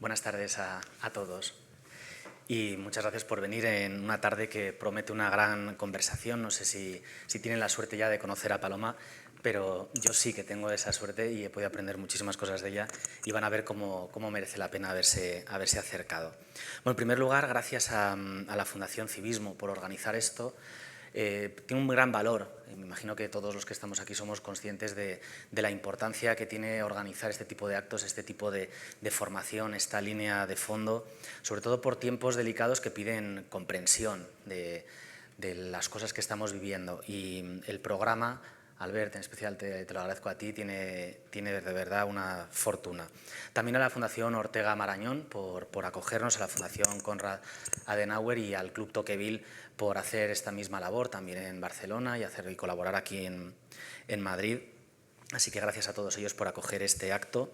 Buenas tardes a todos y muchas gracias por venir en una tarde que promete una gran conversación. No sé si tienen la suerte ya de conocer a Paloma, pero yo sí que tengo esa suerte y he podido aprender muchísimas cosas de ella y van a ver cómo merece la pena haberse acercado. Bueno, en primer lugar, gracias a la Fundación Civismo por organizar esto. Tiene un gran valor. Me imagino que todos los que estamos aquí somos conscientes de la importancia que tiene organizar este tipo de actos, este tipo de formación, esta línea de fondo, sobre todo por tiempos delicados que piden comprensión de las cosas que estamos viviendo. Y el programa, Albert, en especial te lo agradezco a ti, tiene de verdad una fortuna. También a la Fundación Ortega Marañón por acogernos, a la Fundación Konrad Adenauer y al Club Tocqueville por hacer esta misma labor también en Barcelona y colaborar aquí en Madrid. Así que gracias a todos ellos por acoger este acto.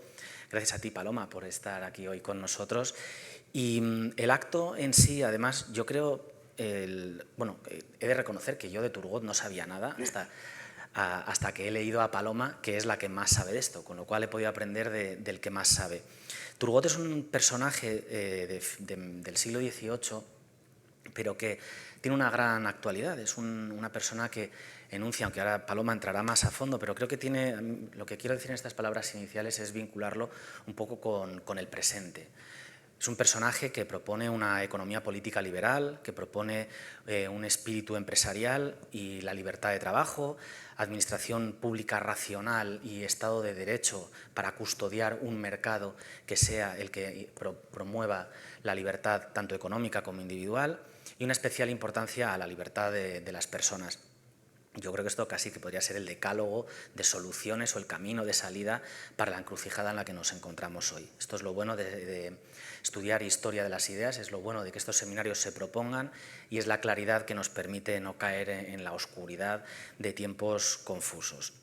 Gracias a ti, Paloma, por estar aquí hoy con nosotros. Y el acto en sí, además, yo creo, he de reconocer que yo de Turgot no sabía nada hasta que he leído a Paloma, que es la que más sabe de esto, con lo cual he podido aprender del que más sabe. Turgot es un personaje del siglo XVIII, pero que tiene una gran actualidad. Es una persona que enuncia, aunque ahora Paloma entrará más a fondo, pero creo que lo que quiero decir en estas palabras iniciales es vincularlo un poco con el presente. Es un personaje que propone una economía política liberal, que propone un espíritu empresarial y la libertad de trabajo, administración pública racional y Estado de Derecho para custodiar un mercado que sea el que promueva la libertad tanto económica como individual y una especial importancia a la libertad de las personas. Yo creo que esto casi que podría ser el decálogo de soluciones o el camino de salida para la encrucijada en la que nos encontramos hoy. Esto es lo bueno de estudiar historia de las ideas, es lo bueno de que estos seminarios se propongan y es la claridad que nos permite no caer en la oscuridad de tiempos confusos.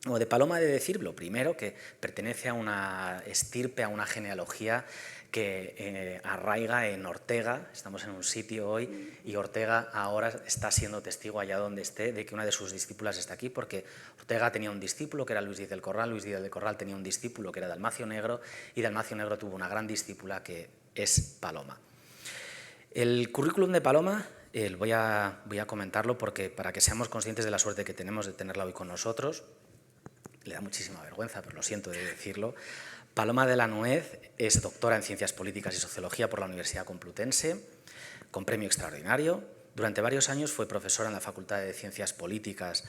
O de Paloma he de decir, lo primero, que pertenece a una estirpe, a una genealogía que arraiga en Ortega. Estamos en un sitio hoy y Ortega ahora está siendo testigo allá donde esté de que una de sus discípulas está aquí, porque Ortega tenía un discípulo que era Luis Díaz del Corral, Luis Díaz del Corral tenía un discípulo que era Dalmacio Negro y Dalmacio Negro tuvo una gran discípula que es Paloma. El currículum de Paloma voy a comentarlo para que seamos conscientes de la suerte que tenemos de tenerla hoy con nosotros. Le da muchísima vergüenza, pero lo siento de decirlo. Paloma de la Nuez es doctora en Ciencias Políticas y Sociología por la Universidad Complutense, con premio extraordinario. Durante varios años fue profesora en la Facultad de Ciencias Políticas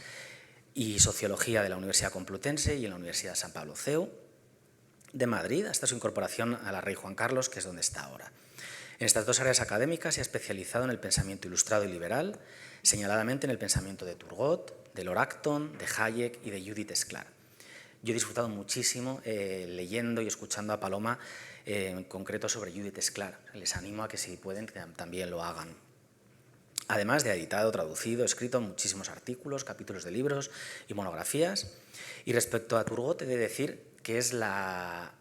y Sociología de la Universidad Complutense y en la Universidad San Pablo CEU de Madrid, hasta su incorporación a la Rey Juan Carlos, que es donde está ahora. En estas dos áreas académicas se ha especializado en el pensamiento ilustrado y liberal, señaladamente en el pensamiento de Turgot, de Lord Acton, de Hayek y de Judith Sklar. Yo he disfrutado muchísimo leyendo y escuchando a Paloma, en concreto sobre Judith Sklar. Les animo a que si pueden también lo hagan. Además de ha editado, traducido, escrito muchísimos artículos, capítulos de libros y monografías. Y respecto a Turgot he de decir que es la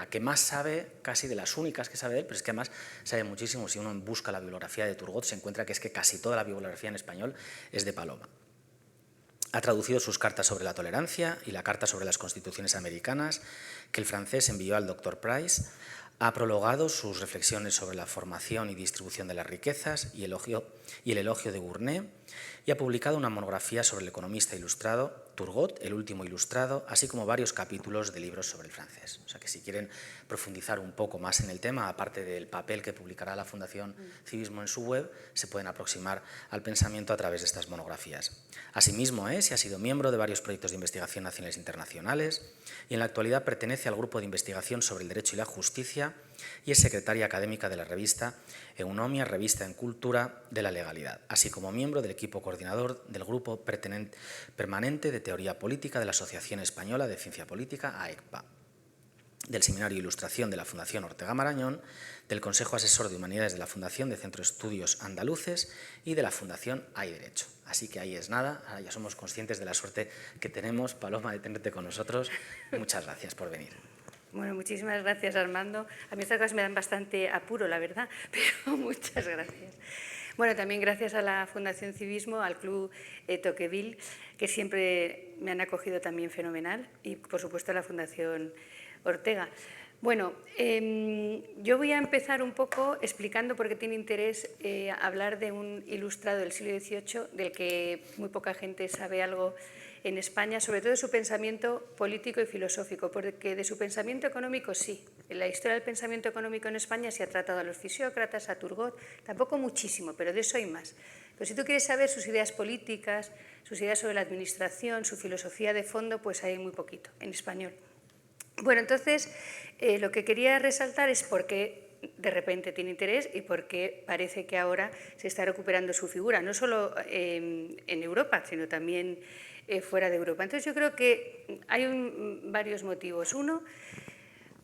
que más sabe, casi de las únicas que sabe de él, pero es que además sabe muchísimo. Si uno busca la bibliografía de Turgot se encuentra que es que casi toda la bibliografía en español es de Paloma. Ha traducido sus cartas sobre la tolerancia y la carta sobre las constituciones americanas que el francés envió al Dr. Price. Ha prologado sus reflexiones sobre la formación y distribución de las riquezas y el elogio de Gournay y ha publicado una monografía sobre el economista ilustrado Turgot, el último ilustrado, así como varios capítulos de libros sobre el francés. O sea que si quieren profundizar un poco más en el tema, aparte del papel que publicará la Fundación Civismo en su web, se pueden aproximar al pensamiento a través de estas monografías. Asimismo se ha sido miembro de varios proyectos de investigación nacionales e internacionales y en la actualidad pertenece al grupo de investigación sobre el derecho y la justicia y es secretaria académica de la revista Eunomia, revista en cultura de la legalidad, así como miembro del equipo coordinador del grupo permanente de teoría política de la Asociación Española de Ciencia Política, AECPA, del Seminario de Ilustración de la Fundación Ortega Marañón, del Consejo Asesor de Humanidades de la Fundación de Centro de Estudios Andaluces y de la Fundación Hay Derecho. Así que ahí es nada, ahora ya somos conscientes de la suerte que tenemos, Paloma, de tenerte con nosotros. Muchas gracias por venir. Bueno, muchísimas gracias, Armando. A mí estas cosas me dan bastante apuro, la verdad, pero muchas gracias. Bueno, también gracias a la Fundación Civismo, al Club Tocqueville, que siempre me han acogido también fenomenal, y por supuesto a la Fundación Ortega. Bueno, yo voy a empezar un poco explicando por qué tiene interés hablar de un ilustrado del siglo XVIII del que muy poca gente sabe algo en España, sobre todo de su pensamiento político y filosófico, porque de su pensamiento económico sí. En la historia del pensamiento económico en España se ha tratado a los fisiócratas, a Turgot, tampoco muchísimo, pero de eso hay más. Pero si tú quieres saber sus ideas políticas, sus ideas sobre la administración, su filosofía de fondo, pues hay muy poquito en español. Bueno, entonces, lo que quería resaltar es por qué de repente tiene interés y por qué parece que ahora se está recuperando su figura, no solo en Europa, sino también fuera de Europa. Entonces, yo creo que hay varios motivos. Uno,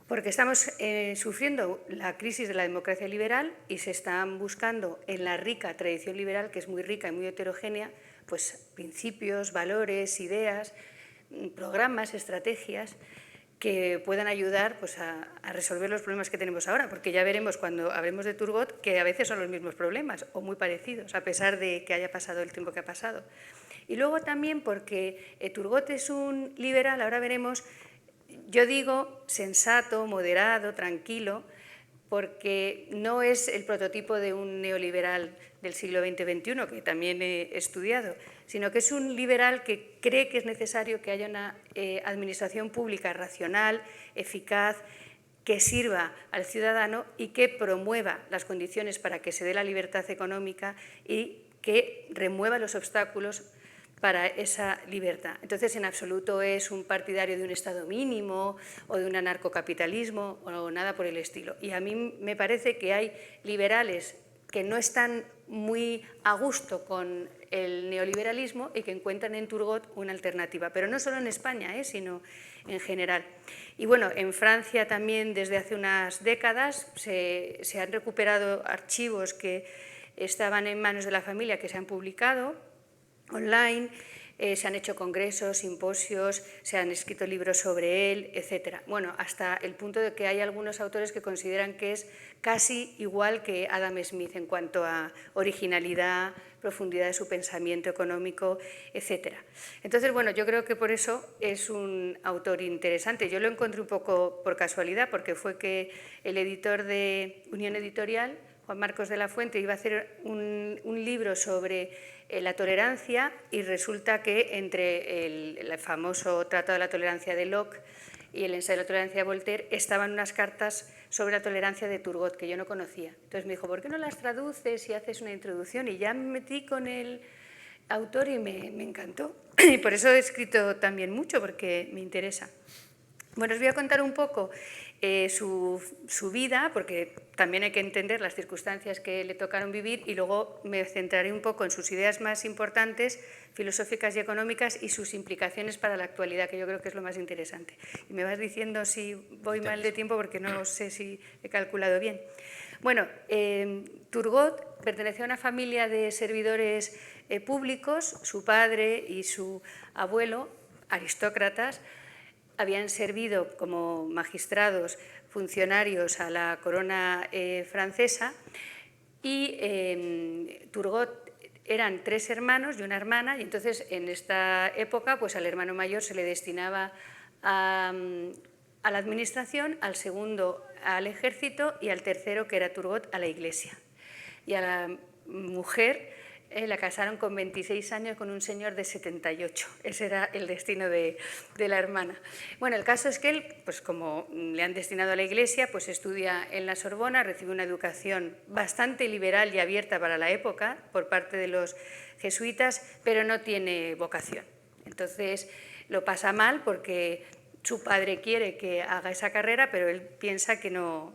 porque estamos sufriendo la crisis de la democracia liberal y se están buscando en la rica tradición liberal, que es muy rica y muy heterogénea, pues principios, valores, ideas, programas, estrategias que puedan ayudar pues, a resolver los problemas que tenemos ahora, porque ya veremos cuando hablemos de Turgot que a veces son los mismos problemas o muy parecidos, a pesar de que haya pasado el tiempo que ha pasado. Y luego también porque Turgot es un liberal, ahora veremos, yo digo sensato, moderado, tranquilo, porque no es el prototipo de un neoliberal del siglo XX-XXI, que también he estudiado, sino que es un liberal que cree que es necesario que haya una administración pública racional, eficaz, que sirva al ciudadano y que promueva las condiciones para que se dé la libertad económica y que remueva los obstáculos para esa libertad. Entonces, en absoluto es un partidario de un Estado mínimo o de un anarcocapitalismo o nada por el estilo. Y a mí me parece que hay liberales que no están muy a gusto con el neoliberalismo y que encuentran en Turgot una alternativa, pero no solo en España, sino en general. Y bueno, en Francia también desde hace unas décadas se han recuperado archivos que estaban en manos de la familia que se han publicado online, se han hecho congresos, simposios, se han escrito libros sobre él, etc. Bueno, hasta el punto de que hay algunos autores que consideran que es casi igual que Adam Smith en cuanto a originalidad, profundidad de su pensamiento económico, etc. Entonces, bueno, yo creo que por eso es un autor interesante. Yo lo encontré un poco por casualidad, porque fue que el editor de Unión Editorial, Juan Marcos de la Fuente, iba a hacer un libro sobre la tolerancia y resulta que entre el famoso Tratado de la Tolerancia de Locke y el ensayo de la tolerancia de Voltaire estaban unas cartas sobre la tolerancia de Turgot que yo no conocía. Entonces me dijo, ¿por qué no las traduces y haces una introducción? Y ya me metí con el autor y me encantó. Y por eso he escrito también mucho, porque me interesa. Bueno, os voy a contar un poco su vida, porque también hay que entender las circunstancias que le tocaron vivir, y luego me centraré un poco en sus ideas más importantes, filosóficas y económicas, y sus implicaciones para la actualidad, que yo creo que es lo más interesante. Y me vas diciendo si voy mal de tiempo, porque no sé si he calculado bien. Bueno, Turgot pertenecía a una familia de servidores públicos. Su padre y su abuelo, aristócratas, habían servido como magistrados, funcionarios a la corona francesa, y Turgot eran 3 hermanos y una hermana, y entonces en esta época pues al hermano mayor se le destinaba a la administración, al segundo al ejército y al tercero, que era Turgot, a la iglesia. Y a la mujer la casaron con 26 años con un señor de 78. Ese era el destino de la hermana. Bueno, el caso es que él, pues como le han destinado a la iglesia, pues estudia en la Sorbona, recibe una educación bastante liberal y abierta para la época por parte de los jesuitas, pero no tiene vocación. Entonces lo pasa mal porque su padre quiere que haga esa carrera, pero él piensa que no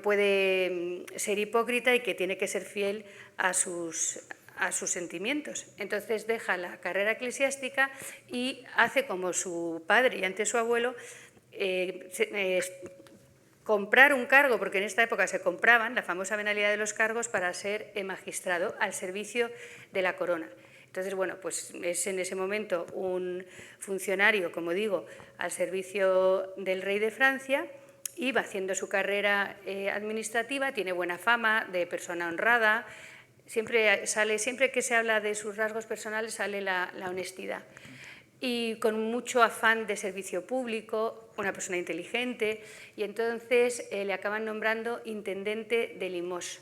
puede ser hipócrita y que tiene que ser fiel a sus sentimientos. Entonces deja la carrera eclesiástica y hace como su padre y antes su abuelo, comprar un cargo, porque en esta época se compraban, la famosa venalidad de los cargos, para ser magistrado al servicio de la corona. Entonces, bueno, pues es en ese momento un funcionario, como digo, al servicio del rey de Francia, y va haciendo su carrera administrativa, tiene buena fama de persona honrada, siempre que se habla de sus rasgos personales sale la honestidad. Y con mucho afán de servicio público, una persona inteligente, y entonces le acaban nombrando intendente de Limoges.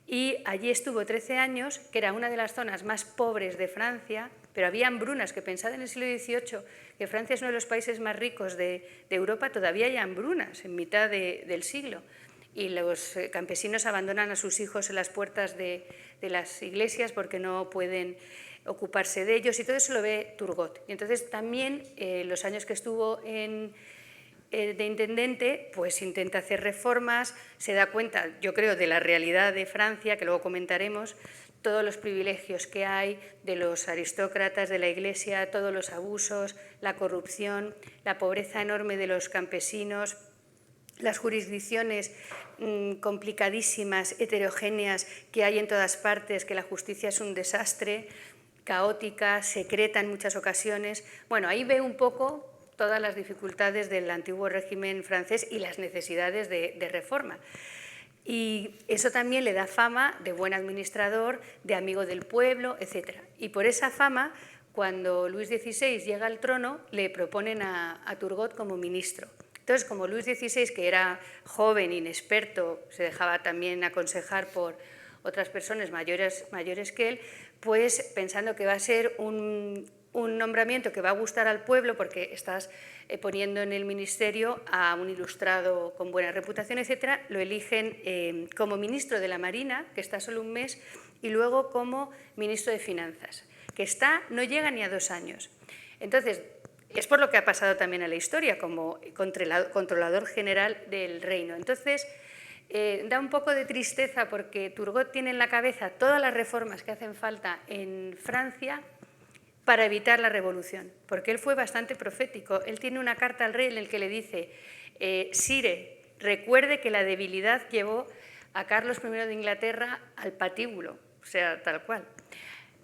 Y allí estuvo 13 años, que era una de las zonas más pobres de Francia, pero había hambrunas, que pensad en el siglo XVIII, que Francia es uno de los países más ricos de Europa, todavía hay hambrunas en mitad del siglo. Y los campesinos abandonan a sus hijos en las puertas de las iglesias porque no pueden ocuparse de ellos, y todo eso lo ve Turgot. Y entonces también los años que estuvo de intendente, pues intenta hacer reformas, se da cuenta, yo creo, de la realidad de Francia, que luego comentaremos, todos los privilegios que hay de los aristócratas de la Iglesia, todos los abusos, la corrupción, la pobreza enorme de los campesinos, las jurisdicciones complicadísimas, heterogéneas que hay en todas partes, que la justicia es un desastre, caótica, secreta en muchas ocasiones. Bueno, ahí ve un poco todas las dificultades del antiguo régimen francés y las necesidades de reforma. Y eso también le da fama de buen administrador, de amigo del pueblo, etc. Y por esa fama, cuando Luis XVI llega al trono, le proponen a Turgot como ministro. Entonces, como Luis XVI, que era joven, inexperto, se dejaba también aconsejar por otras personas mayores que él, pues pensando que va a ser un nombramiento que va a gustar al pueblo porque estás poniendo en el ministerio a un ilustrado con buena reputación, etcétera, lo eligen como ministro de la Marina, que está solo un mes, y luego como ministro de Finanzas, que no llega ni a 2 años. Entonces, es por lo que ha pasado también a la historia, como controlador general del reino. Entonces, da un poco de tristeza porque Turgot tiene en la cabeza todas las reformas que hacen falta en Francia para evitar la revolución, porque él fue bastante profético. Él tiene una carta al rey en la que le dice: Sire, recuerde que la debilidad llevó a Carlos I de Inglaterra al patíbulo, o sea, tal cual.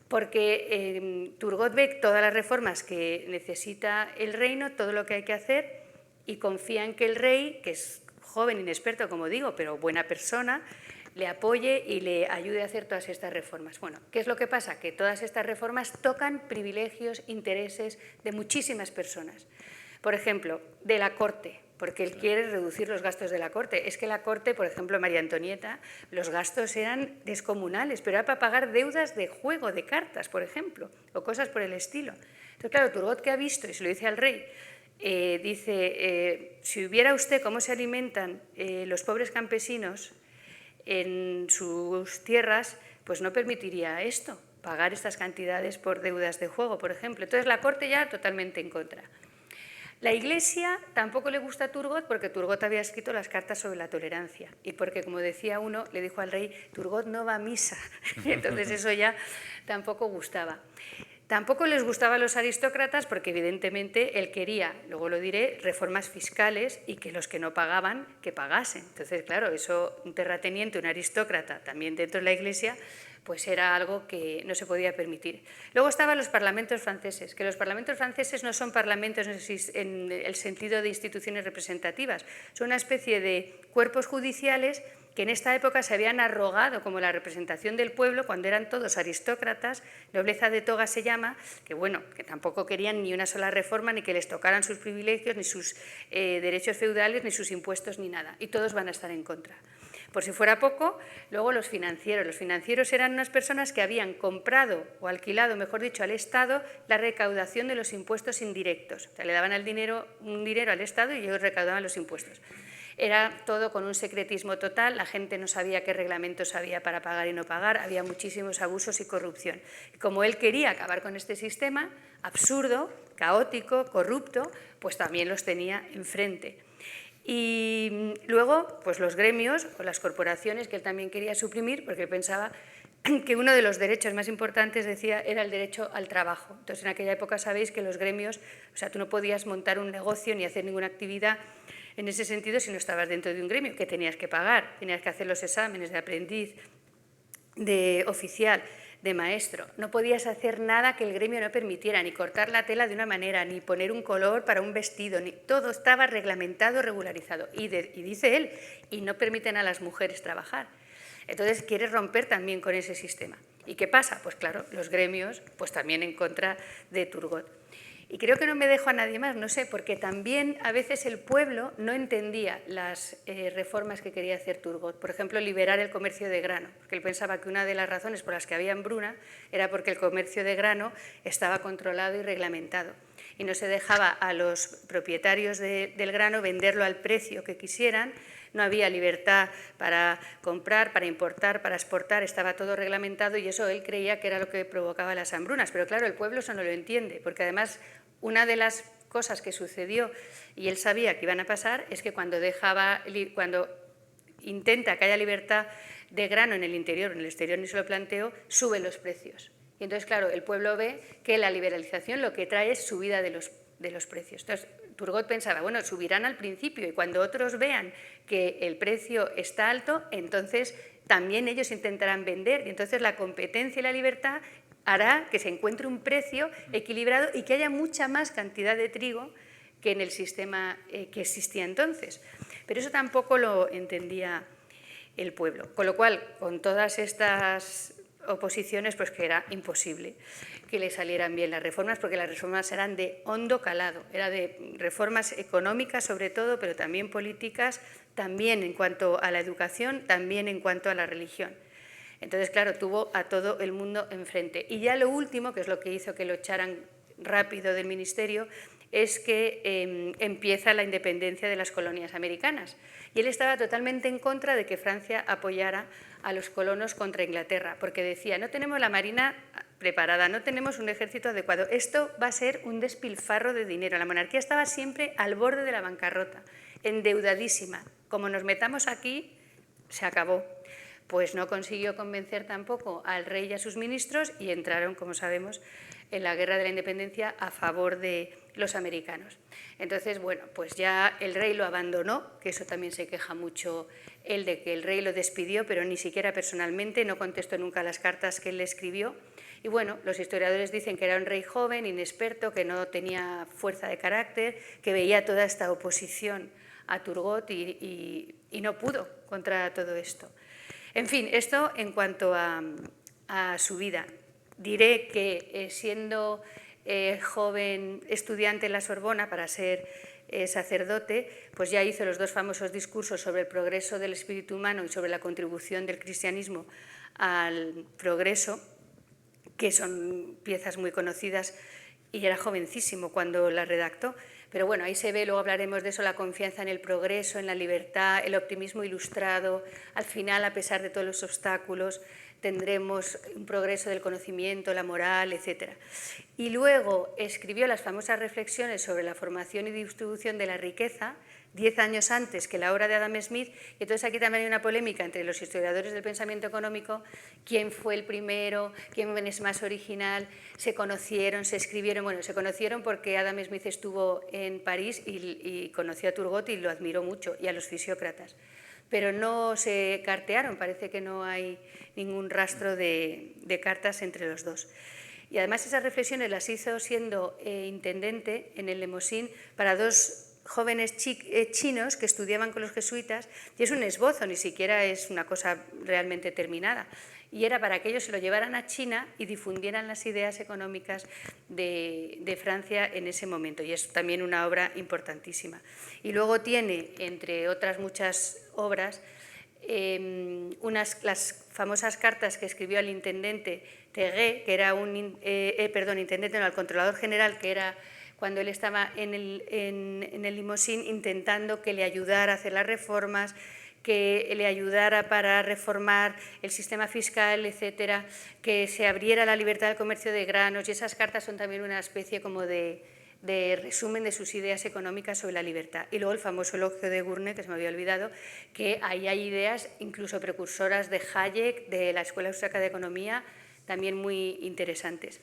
Porque Turgot ve todas las reformas que necesita el reino, todo lo que hay que hacer, y confía en que el rey, que es joven, inexperto, como digo, pero buena persona, le apoye y le ayude a hacer todas estas reformas. Bueno, ¿qué es lo que pasa? Que todas estas reformas tocan privilegios, intereses de muchísimas personas. Por ejemplo, de la corte, porque él quiere reducir los gastos de la corte. Es que la corte, por ejemplo, María Antonieta, los gastos eran descomunales, pero era para pagar deudas de juego, de cartas, por ejemplo, o cosas por el estilo. Entonces, claro, Turgot, que ha visto, y se lo dice al rey, dice, si hubiera usted cómo se alimentan los pobres campesinos en sus tierras, pues no permitiría esto, pagar estas cantidades por deudas de juego, por ejemplo. Entonces, la corte ya totalmente en contra. La Iglesia tampoco le gusta a Turgot porque Turgot había escrito las cartas sobre la tolerancia y porque, como decía uno, le dijo al rey, Turgot no va a misa. Entonces eso ya tampoco gustaba. Tampoco les gustaba a los aristócratas porque evidentemente él quería, luego lo diré, reformas fiscales y que los que no pagaban, que pagasen. Entonces, claro, eso, un terrateniente, un aristócrata, también dentro de la Iglesia, pues era algo que no se podía permitir. Luego estaban los parlamentos franceses, que los parlamentos franceses no son parlamentos en el sentido de instituciones representativas, son una especie de cuerpos judiciales que en esta época se habían arrogado como la representación del pueblo cuando eran todos aristócratas, nobleza de toga se llama, que bueno, que tampoco querían ni una sola reforma, ni que les tocaran sus privilegios, ni sus derechos feudales, ni sus impuestos, ni nada, y todos van a estar en contra. Por si fuera poco, luego los financieros. Los financieros eran unas personas que habían comprado o alquilado, mejor dicho, al Estado la recaudación de los impuestos indirectos. O sea, le daban un dinero al Estado y ellos recaudaban los impuestos. Era todo con un secretismo total, la gente no sabía qué reglamentos había para pagar y no pagar, había muchísimos abusos y corrupción. Y como él quería acabar con este sistema absurdo, caótico, corrupto, pues también los tenía enfrente. Y luego, pues los gremios o las corporaciones que él también quería suprimir, porque pensaba que uno de los derechos más importantes, decía, era el derecho al trabajo. Entonces, en aquella época sabéis que los gremios, o sea, tú no podías montar un negocio ni hacer ninguna actividad en ese sentido si no estabas dentro de un gremio, que tenías que pagar, tenías que hacer los exámenes de aprendiz, de oficial, de maestro. No podías hacer nada que el gremio no permitiera, ni cortar la tela de una manera, ni poner un color para un vestido, ni todo estaba reglamentado, regularizado. Y dice él, y no permiten a las mujeres trabajar. Entonces quiere romper también con ese sistema. ¿Y qué pasa? Pues claro, los gremios, pues también en contra de Turgot. Y creo que no me dejo a nadie más, no sé, porque también a veces el pueblo no entendía las reformas que quería hacer Turgot. Por ejemplo, liberar el comercio de grano, porque él pensaba que una de las razones por las que había hambruna era porque el comercio de grano estaba controlado y reglamentado y no se dejaba a los propietarios del grano venderlo al precio que quisieran. No había libertad para comprar, para importar, para exportar, estaba todo reglamentado y eso él creía que era lo que provocaba las hambrunas. Pero claro, el pueblo eso no lo entiende, porque además una de las cosas que sucedió, y él sabía que iban a pasar, es que cuando intenta que haya libertad de grano en el interior, en el exterior ni se lo planteó, suben los precios. Y entonces, claro, el pueblo ve que la liberalización lo que trae es subida de los precios. Entonces, Turgot pensaba, bueno, subirán al principio y cuando otros vean que el precio está alto, entonces también ellos intentarán vender y entonces la competencia y la libertad hará que se encuentre un precio equilibrado y que haya mucha más cantidad de trigo que en el sistema que existía entonces. Pero eso tampoco lo entendía el pueblo. Con lo cual, con todas estas oposiciones, pues que era imposible que le salieran bien las reformas, porque las reformas eran de hondo calado, era de reformas económicas sobre todo, pero también políticas, también en cuanto a la educación, también en cuanto a la religión. Entonces, claro, tuvo a todo el mundo enfrente. Y ya lo último, que es lo que hizo que lo echaran rápido del ministerio, es que empieza la independencia de las colonias americanas. Y él estaba totalmente en contra de que Francia apoyara a los colonos contra Inglaterra, porque decía, no tenemos la marina preparada, no tenemos un ejército adecuado, esto va a ser un despilfarro de dinero. La monarquía estaba siempre al borde de la bancarrota, endeudadísima. Como nos metamos aquí, se acabó. Pues no consiguió convencer tampoco al rey y a sus ministros y entraron, como sabemos, en la guerra de la independencia a favor de los americanos. Entonces, bueno, pues ya el rey lo abandonó, que eso también se queja mucho él de que el rey lo despidió, pero ni siquiera personalmente, no contestó nunca las cartas que él le escribió. Y bueno, los historiadores dicen que era un rey joven, inexperto, que no tenía fuerza de carácter, que veía toda esta oposición a Turgot y no pudo contra todo esto. En fin, esto en cuanto a su vida. Diré que siendo joven estudiante en la Sorbona para ser sacerdote, pues ya hizo los dos famosos discursos sobre el progreso del espíritu humano y sobre la contribución del cristianismo al progreso, que son piezas muy conocidas, y era jovencísimo cuando las redactó. Pero bueno, ahí se ve, luego hablaremos de eso, la confianza en el progreso, en la libertad, el optimismo ilustrado. Al final, a pesar de todos los obstáculos, tendremos un progreso del conocimiento, la moral, etc. Y luego escribió las famosas reflexiones sobre la formación y distribución de la riqueza, 10 años antes que la obra de Adam Smith, y entonces aquí también hay una polémica entre los historiadores del pensamiento económico, quién fue el primero, quién es más original, se conocieron, se escribieron, bueno, se conocieron porque Adam Smith estuvo en París y conoció a Turgot y lo admiró mucho, y a los fisiócratas, pero no se cartearon, parece que no hay ningún rastro de cartas entre los dos. Y además esas reflexiones las hizo siendo intendente en el Lemosín para dos jóvenes chinos que estudiaban con los jesuitas, y es un esbozo, ni siquiera es una cosa realmente terminada. Y era para que ellos se lo llevaran a China y difundieran las ideas económicas de Francia en ese momento. Y es también una obra importantísima. Y luego tiene, entre otras muchas obras, las famosas cartas que escribió al intendente Teguet, que era al controlador general, que era cuando él estaba en el Limosín intentando que le ayudara a hacer las reformas, que le ayudara para reformar el sistema fiscal, etcétera, que se abriera la libertad del comercio de granos, y esas cartas son también una especie como de resumen de sus ideas económicas sobre la libertad. Y luego el famoso elogio de Gournay, que se me había olvidado, que ahí hay ideas incluso precursoras de Hayek, de la Escuela Austríaca de Economía, también muy interesantes.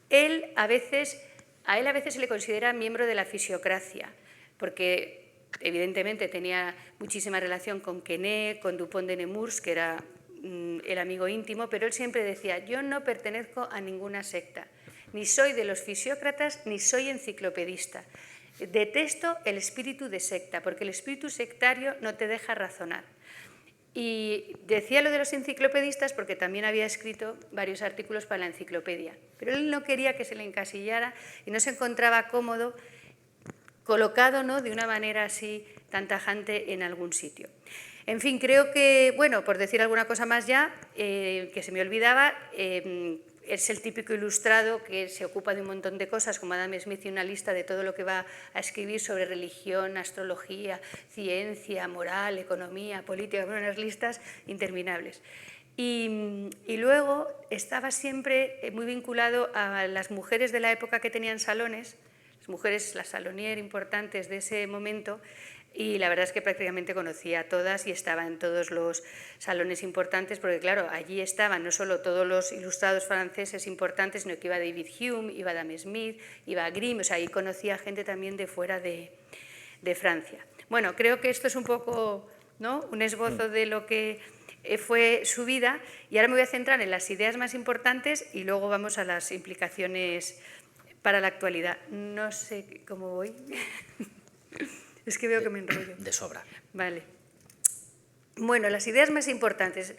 A él a veces se le considera miembro de la fisiocracia, porque evidentemente tenía muchísima relación con Quesnay, con Dupont de Nemours, que era el amigo íntimo, pero él siempre decía, yo no pertenezco a ninguna secta, ni soy de los fisiócratas, ni soy enciclopedista. Detesto el espíritu de secta, porque el espíritu sectario no te deja razonar. Y decía lo de los enciclopedistas porque también había escrito varios artículos para la enciclopedia, pero él no quería que se le encasillara y no se encontraba cómodo colocado, ¿no?, de una manera así tan tajante en algún sitio. En fin, creo que, bueno, por decir alguna cosa más ya, que se me olvidaba, es el típico ilustrado que se ocupa de un montón de cosas, como Adam Smith y una lista de todo lo que va a escribir sobre religión, astrología, ciencia, moral, economía, política, bueno, unas listas interminables. Y luego estaba siempre muy vinculado a las mujeres de la época que tenían salones, las mujeres, las salonier importantes de ese momento, y la verdad es que prácticamente conocía a todas y estaba en todos los salones importantes, porque claro, allí estaban no solo todos los ilustrados franceses importantes, sino que iba David Hume, iba Adam Smith, iba Grimm, o sea, ahí conocía gente también de fuera de Francia. Bueno, creo que esto es un poco, ¿no?, un esbozo de lo que fue su vida, y ahora me voy a centrar en las ideas más importantes y luego vamos a las implicaciones para la actualidad. No sé cómo voy. Es que veo que me enrollo. De sobra. Vale. Bueno, las ideas más importantes.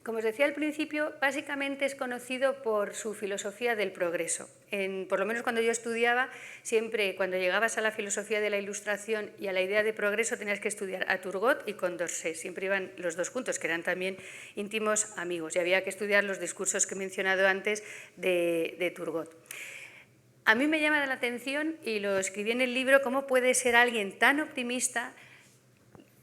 Como os decía al principio, básicamente es conocido por su filosofía del progreso. Por lo menos cuando yo estudiaba, siempre cuando llegabas a la filosofía de la Ilustración y a la idea de progreso tenías que estudiar a Turgot y Condorcet. Siempre iban los dos juntos, que eran también íntimos amigos. Y había que estudiar los discursos que he mencionado antes de Turgot. A mí me llama la atención, y lo escribí en el libro, cómo puede ser alguien tan optimista,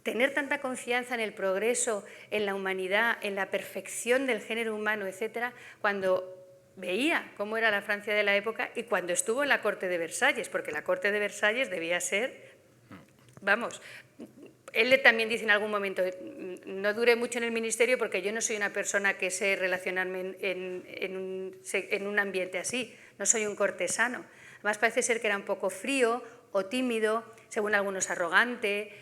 tener tanta confianza en el progreso, en la humanidad, en la perfección del género humano, etcétera, cuando veía cómo era la Francia de la época y cuando estuvo en la corte de Versalles, porque la corte de Versalles debía ser, vamos, él también dice en algún momento, no duré mucho en el ministerio porque yo no soy una persona que sé relacionarme en un ambiente así, no soy un cortesano. Además parece ser que era un poco frío o tímido, según algunos arrogante.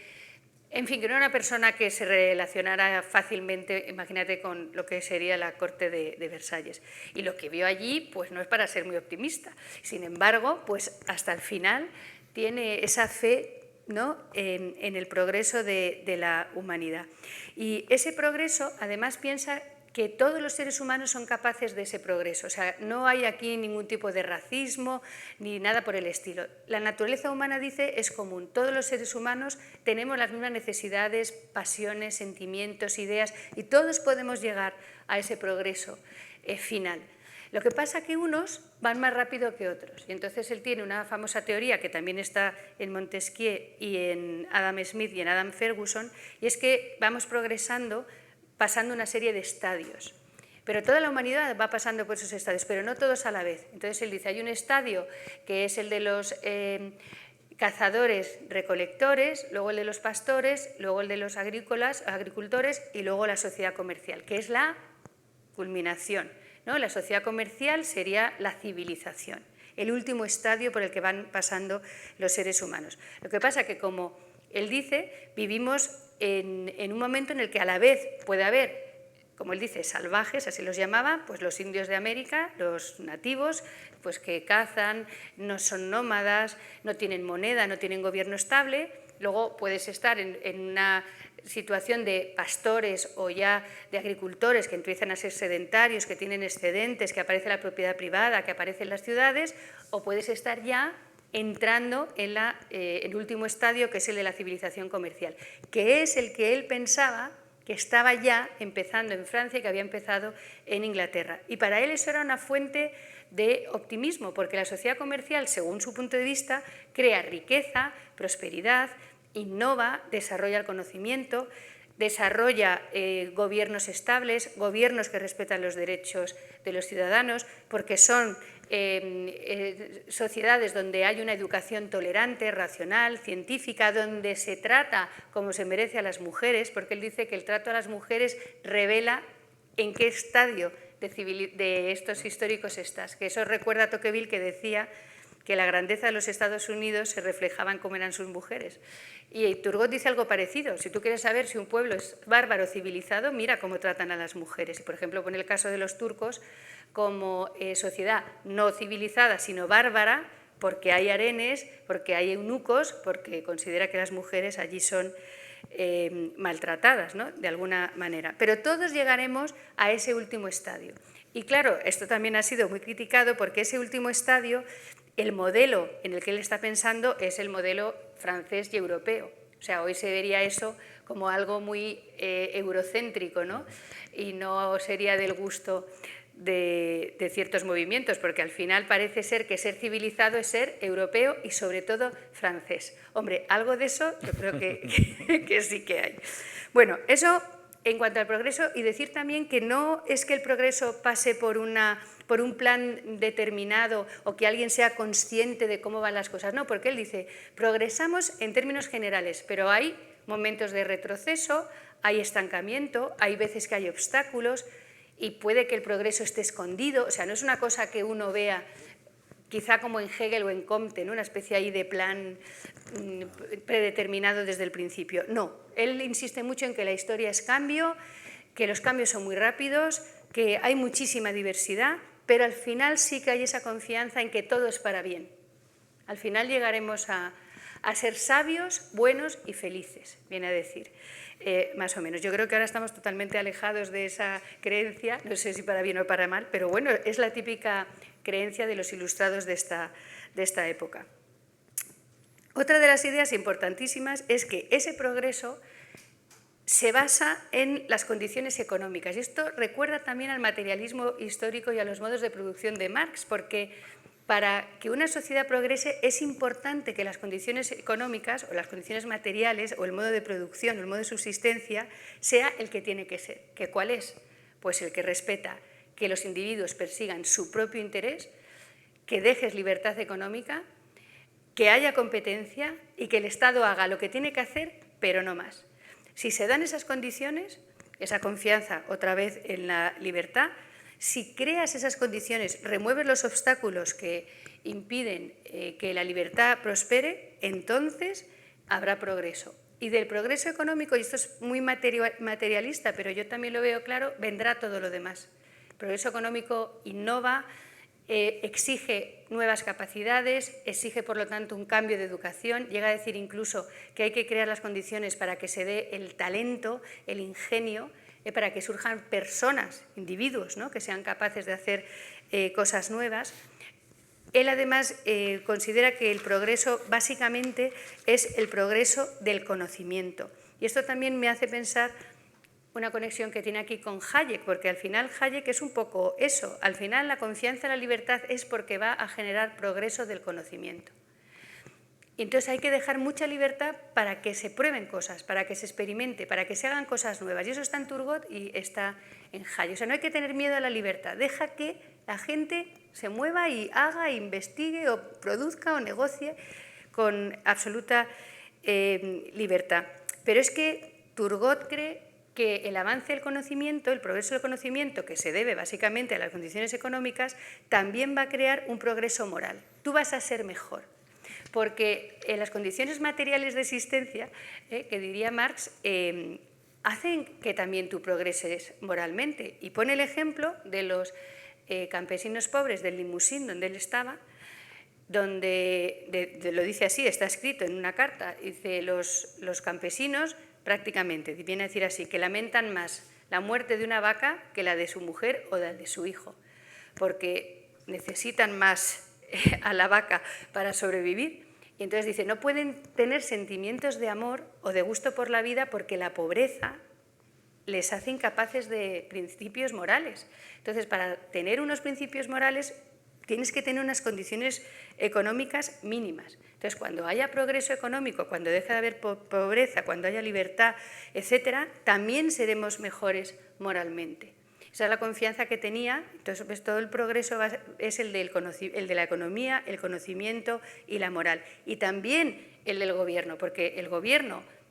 En fin, que no era una persona que se relacionara fácilmente, imagínate, con lo que sería la corte de Versalles. Y lo que vio allí, pues no es para ser muy optimista. Sin embargo, pues hasta el final tiene esa fe, ¿no?, en el progreso de la humanidad. Y ese progreso, además, piensa que todos los seres humanos son capaces de ese progreso. O sea, no hay aquí ningún tipo de racismo ni nada por el estilo. La naturaleza humana, dice, es común. Todos los seres humanos tenemos las mismas necesidades, pasiones, sentimientos, ideas, y todos podemos llegar a ese progreso final. Lo que pasa es que unos van más rápido que otros. Y entonces él tiene una famosa teoría que también está en Montesquieu y en Adam Smith y en Adam Ferguson, y es que vamos progresando pasando una serie de estadios. Pero toda la humanidad va pasando por esos estadios, pero no todos a la vez. Entonces él dice, hay un estadio que es el de los cazadores recolectores, luego el de los pastores, luego el de los agricultores y luego la sociedad comercial, que es la culminación, ¿no? La sociedad comercial sería la civilización, el último estadio por el que van pasando los seres humanos. Lo que pasa es que, como él dice, vivimos en un momento en el que a la vez puede haber, como él dice, salvajes, así los llamaba, pues los indios de América, los nativos, pues que cazan, no son nómadas, no tienen moneda, no tienen gobierno estable. Luego puedes estar en una situación de pastores o ya de agricultores que empiezan a ser sedentarios, que tienen excedentes, que aparece la propiedad privada, que aparece en las ciudades, o puedes estar ya entrando en el último estadio, que es el de la civilización comercial, que es el que él pensaba que estaba ya empezando en Francia y que había empezado en Inglaterra. Y para él eso era una fuente de optimismo, porque la sociedad comercial, según su punto de vista, crea riqueza, prosperidad, innova, desarrolla el conocimiento, desarrolla gobiernos estables, gobiernos que respetan los derechos de los ciudadanos, porque son sociedades donde hay una educación tolerante, racional, científica, donde se trata como se merece a las mujeres, porque él dice que el trato a las mujeres revela en qué estadio de estos históricos estás. Que eso recuerda a Tocqueville, que decía que la grandeza de los Estados Unidos se reflejaba en cómo eran sus mujeres. Y Turgot dice algo parecido. Si tú quieres saber si un pueblo es bárbaro o civilizado, mira cómo tratan a las mujeres. Y, por ejemplo, pone el caso de los turcos como sociedad no civilizada, sino bárbara, porque hay harenes, porque hay eunucos, porque considera que las mujeres allí son maltratadas, ¿no?, de alguna manera. Pero todos llegaremos a ese último estadio. Y claro, esto también ha sido muy criticado porque ese último estadio, el modelo en el que él está pensando es el modelo francés y europeo. O sea, hoy se vería eso como algo muy eurocéntrico, ¿no?, y no sería del gusto de ciertos movimientos, porque al final parece ser que ser civilizado es ser europeo y sobre todo francés. Hombre, algo de eso yo creo que sí que hay. Bueno, eso en cuanto al progreso, y decir también que no es que el progreso pase por un plan determinado o que alguien sea consciente de cómo van las cosas, no, porque él dice, progresamos en términos generales, pero hay momentos de retroceso, hay estancamiento, hay veces que hay obstáculos y puede que el progreso esté escondido, o sea, no es una cosa que uno vea quizá como en Hegel o en Comte, ¿no?, una especie ahí de plan predeterminado desde el principio. No, él insiste mucho en que la historia es cambio, que los cambios son muy rápidos, que hay muchísima diversidad, pero al final sí que hay esa confianza en que todo es para bien. Al final llegaremos a ser sabios, buenos y felices, viene a decir, más o menos. Yo creo que ahora estamos totalmente alejados de esa creencia, no sé si para bien o para mal, pero bueno, es la típica creencia de los ilustrados de esta época. Otra de las ideas importantísimas es que ese progreso se basa en las condiciones económicas. Y esto recuerda también al materialismo histórico y a los modos de producción de Marx, porque para que una sociedad progrese es importante que las condiciones económicas o las condiciones materiales o el modo de producción o el modo de subsistencia sea el que tiene que ser. ¿Que cuál es? Pues el que respeta que los individuos persigan su propio interés, que dejes libertad económica, que haya competencia y que el Estado haga lo que tiene que hacer, pero no más. Si se dan esas condiciones, esa confianza otra vez en la libertad, si creas esas condiciones, remueves los obstáculos que impiden que la libertad prospere, entonces habrá progreso. Y del progreso económico, y esto es muy materialista, pero yo también lo veo claro, vendrá todo lo demás. El progreso económico innova, exige nuevas capacidades, exige por lo tanto un cambio de educación, llega a decir incluso que hay que crear las condiciones para que se dé el talento, el ingenio, para que surjan personas, individuos, ¿no?, que sean capaces de hacer cosas nuevas. Él además considera que el progreso básicamente es el progreso del conocimiento. Y esto también me hace pensar una conexión que tiene aquí con Hayek, porque al final Hayek es un poco eso. Al final la confianza en la libertad es porque va a generar progreso del conocimiento. Y entonces hay que dejar mucha libertad para que se prueben cosas, para que se experimente, para que se hagan cosas nuevas. Y eso está en Turgot y está en Hayek. O sea, no hay que tener miedo a la libertad. Deja que la gente se mueva y haga, investigue o produzca o negocie con absoluta libertad. Pero es que Turgot cree que el avance del conocimiento, el progreso del conocimiento, que se debe básicamente a las condiciones económicas, también va a crear un progreso moral. Tú vas a ser mejor, porque en las condiciones materiales de existencia, que diría Marx, hacen que también tú progreses moralmente. Y pone el ejemplo de los campesinos pobres del Limousin, donde él estaba, donde, lo dice así, está escrito en una carta, dice, los campesinos prácticamente, viene a decir así, que lamentan más la muerte de una vaca que la de su mujer o la de su hijo, porque necesitan más a la vaca para sobrevivir. Y entonces dice, no pueden tener sentimientos de amor o de gusto por la vida porque la pobreza les hace incapaces de principios morales. Entonces, para tener unos principios morales tienes que tener unas condiciones económicas mínimas. Entonces, cuando haya progreso económico, cuando deje de haber pobreza, cuando haya libertad, etcétera, también seremos mejores moralmente. Esa es la confianza que tenía. Entonces, pues, todo el progreso es el de la economía, el conocimiento y la moral. Y también el del gobierno, porque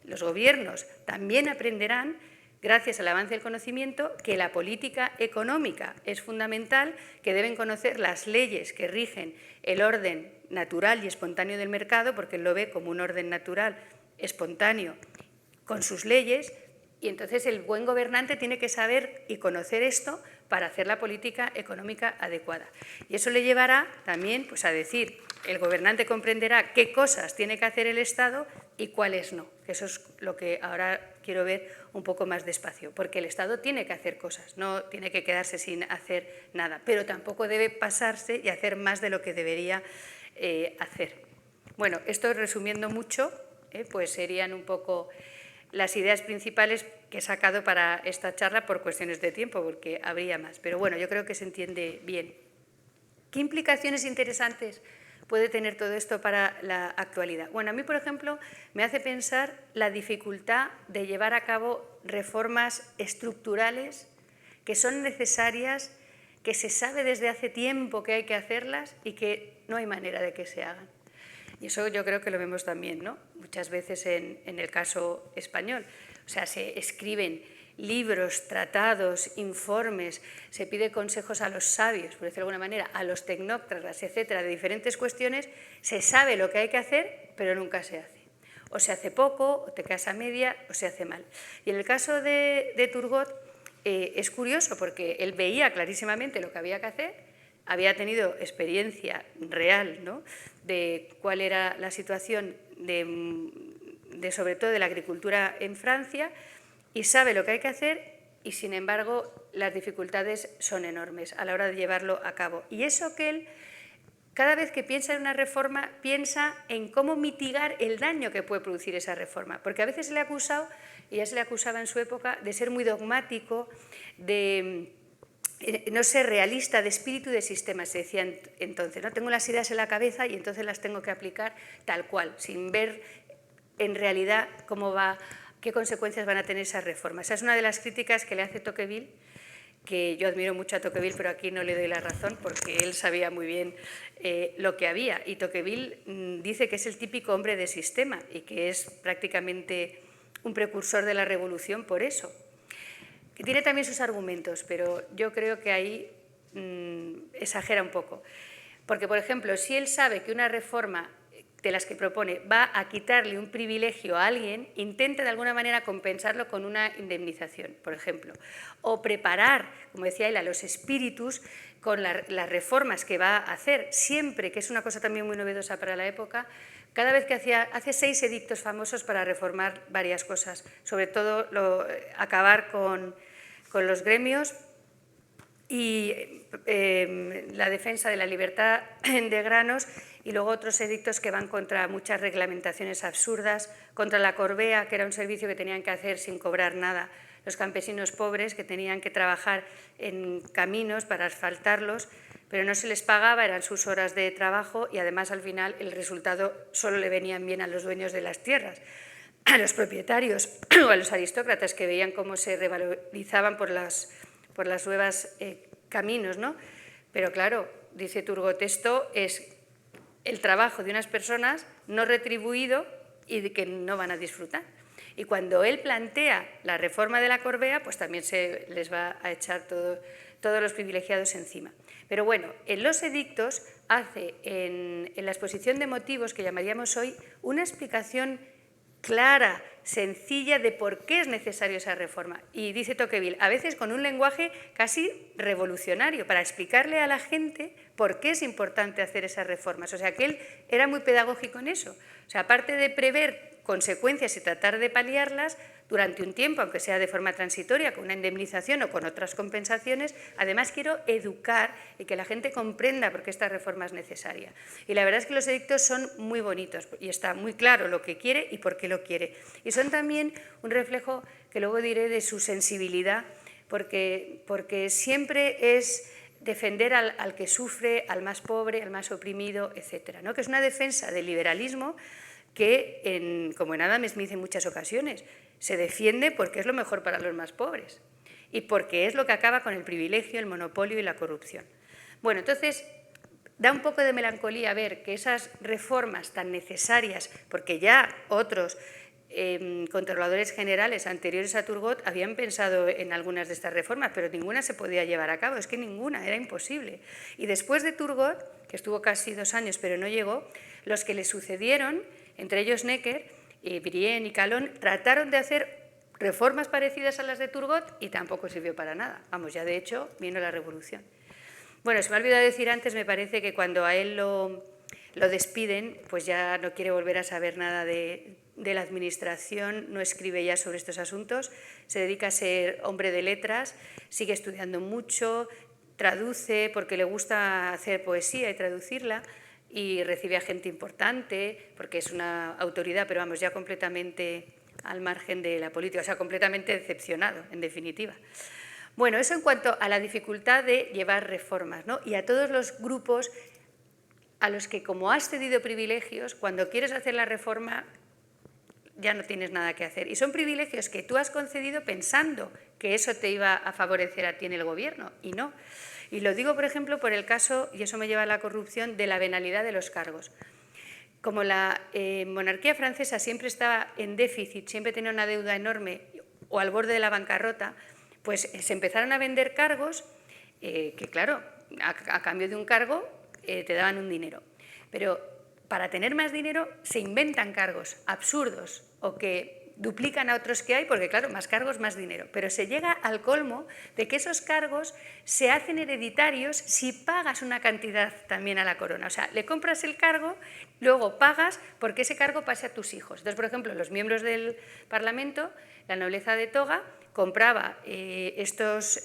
los gobiernos también aprenderán, gracias al avance del conocimiento, que la política económica es fundamental, que deben conocer las leyes que rigen el orden natural y espontáneo del mercado, porque él lo ve como un orden natural, espontáneo, con sus leyes, y entonces el buen gobernante tiene que saber y conocer esto para hacer la política económica adecuada. Y eso le llevará también pues, a decir, el gobernante comprenderá qué cosas tiene que hacer el Estado y cuáles no. que eso es lo que ahora quiero ver un poco más despacio, porque el Estado tiene que hacer cosas, no tiene que quedarse sin hacer nada, pero tampoco debe pasarse y hacer más de lo que debería hacer. Bueno, esto resumiendo mucho, pues serían un poco las ideas principales que he sacado para esta charla por cuestiones de tiempo, porque habría más. Pero bueno, yo creo que se entiende bien. ¿Qué implicaciones interesantes puede tener todo esto para la actualidad? Bueno, a mí, por ejemplo, me hace pensar la dificultad de llevar a cabo reformas estructurales que son necesarias, que se sabe desde hace tiempo que hay que hacerlas y que no hay manera de que se hagan. Y eso yo creo que lo vemos también, ¿no? Muchas veces en el caso español. O sea, se escriben libros, tratados, informes, se pide consejos a los sabios, por decirlo de alguna manera, a los tecnócratas, etcétera, de diferentes cuestiones, se sabe lo que hay que hacer, pero nunca se hace. O se hace poco, o te quedas a media, o se hace mal. Y en el caso de Turgot es curioso porque él veía clarísimamente lo que había que hacer, había tenido experiencia real, ¿no?, de cuál era la situación de sobre todo de la agricultura en Francia, y sabe lo que hay que hacer y, sin embargo, las dificultades son enormes a la hora de llevarlo a cabo. Y eso que él, cada vez que piensa en una reforma, piensa en cómo mitigar el daño que puede producir esa reforma, porque a veces se le ha acusado, y ya se le acusaba en su época, de ser muy dogmático, de no ser realista, de espíritu de sistema, se decía entonces, ¿no? Tengo las ideas en la cabeza y entonces las tengo que aplicar tal cual, sin ver en realidad qué consecuencias van a tener esas reformas. Esa es una de las críticas que le hace Tocqueville, que yo admiro mucho a Tocqueville, pero aquí no le doy la razón porque él sabía muy bien lo que había. Y Tocqueville dice que es el típico hombre de sistema y que es prácticamente un precursor de la revolución por eso. Que tiene también sus argumentos, pero yo creo que ahí exagera un poco. Porque, por ejemplo, si él sabe que una reforma de las que propone va a quitarle un privilegio a alguien, intenta de alguna manera compensarlo con una indemnización, por ejemplo. O preparar, como decía él, a los espíritus con las reformas que va a hacer, siempre, que es una cosa también muy novedosa para la época, cada vez que hace 6 edictos famosos para reformar varias cosas, sobre todo acabar con los gremios y la defensa de la libertad de granos, y luego otros edictos que van contra muchas reglamentaciones absurdas, contra la corvea, que era un servicio que tenían que hacer sin cobrar nada los campesinos pobres, que tenían que trabajar en caminos para asfaltarlos, pero no se les pagaba, eran sus horas de trabajo y además al final el resultado solo le venían bien a los dueños de las tierras, a los propietarios o a los aristócratas que veían cómo se revalorizaban por las nuevas caminos, ¿no? Pero claro, dice Turgot, esto es el trabajo de unas personas no retribuido y de que no van a disfrutar. Y cuando él plantea la reforma de la corvea, pues también se les va a echar todos los privilegiados encima. Pero bueno, en los edictos hace en la exposición de motivos, que llamaríamos hoy, una explicación clara, sencilla, de por qué es necesaria esa reforma. Y dice Tocqueville, a veces con un lenguaje casi revolucionario, para explicarle a la gente por qué es importante hacer esas reformas. O sea, que él era muy pedagógico en eso. O sea, aparte de prever consecuencias y tratar de paliarlas durante un tiempo, aunque sea de forma transitoria, con una indemnización o con otras compensaciones, además quiero educar y que la gente comprenda por qué esta reforma es necesaria. Y la verdad es que los edictos son muy bonitos y está muy claro lo que quiere y por qué lo quiere. Y son también un reflejo, que luego diré, de su sensibilidad, porque siempre es defender al que sufre, al más pobre, al más oprimido, etcétera, ¿no? Que es una defensa del liberalismo que, como en Adam Smith en muchas ocasiones, se defiende porque es lo mejor para los más pobres y porque es lo que acaba con el privilegio, el monopolio y la corrupción. Bueno, entonces da un poco de melancolía ver que esas reformas tan necesarias, porque ya otros controladores generales anteriores a Turgot habían pensado en algunas de estas reformas, pero ninguna se podía llevar a cabo, es que ninguna, era imposible. Y después de Turgot, que estuvo casi 2 años pero no llegó, los que le sucedieron, entre ellos Necker, Brienne y Calonne, trataron de hacer reformas parecidas a las de Turgot y tampoco sirvió para nada. Vamos, ya de hecho vino la revolución. Bueno, se me ha olvidado decir antes, me parece que cuando a él lo lo despiden, pues ya no quiere volver a saber nada de la administración, no escribe ya sobre estos asuntos, se dedica a ser hombre de letras, sigue estudiando mucho, traduce porque le gusta hacer poesía y traducirla, y recibe a gente importante porque es una autoridad, pero vamos, ya completamente al margen de la política, o sea, completamente decepcionado, en definitiva. Bueno, eso en cuanto a la dificultad de llevar reformas, ¿no? Y a todos los grupos a los que, como has cedido privilegios, cuando quieres hacer la reforma ya no tienes nada que hacer. Y son privilegios que tú has concedido pensando que eso te iba a favorecer a ti en el gobierno, y no. Y lo digo, por ejemplo, por el caso, y eso me lleva a la corrupción, de la venalidad de los cargos. Como la monarquía francesa siempre estaba en déficit, siempre tenía una deuda enorme o al borde de la bancarrota, pues se empezaron a vender cargos que, claro, a cambio de un cargo te daban un dinero. Pero para tener más dinero se inventan cargos absurdos o que duplican a otros que hay, porque claro, más cargos, más dinero. Pero se llega al colmo de que esos cargos se hacen hereditarios si pagas una cantidad también a la corona. O sea, le compras el cargo, luego pagas porque ese cargo pase a tus hijos. Entonces, por ejemplo, los miembros del Parlamento, la nobleza de toga, compraba estos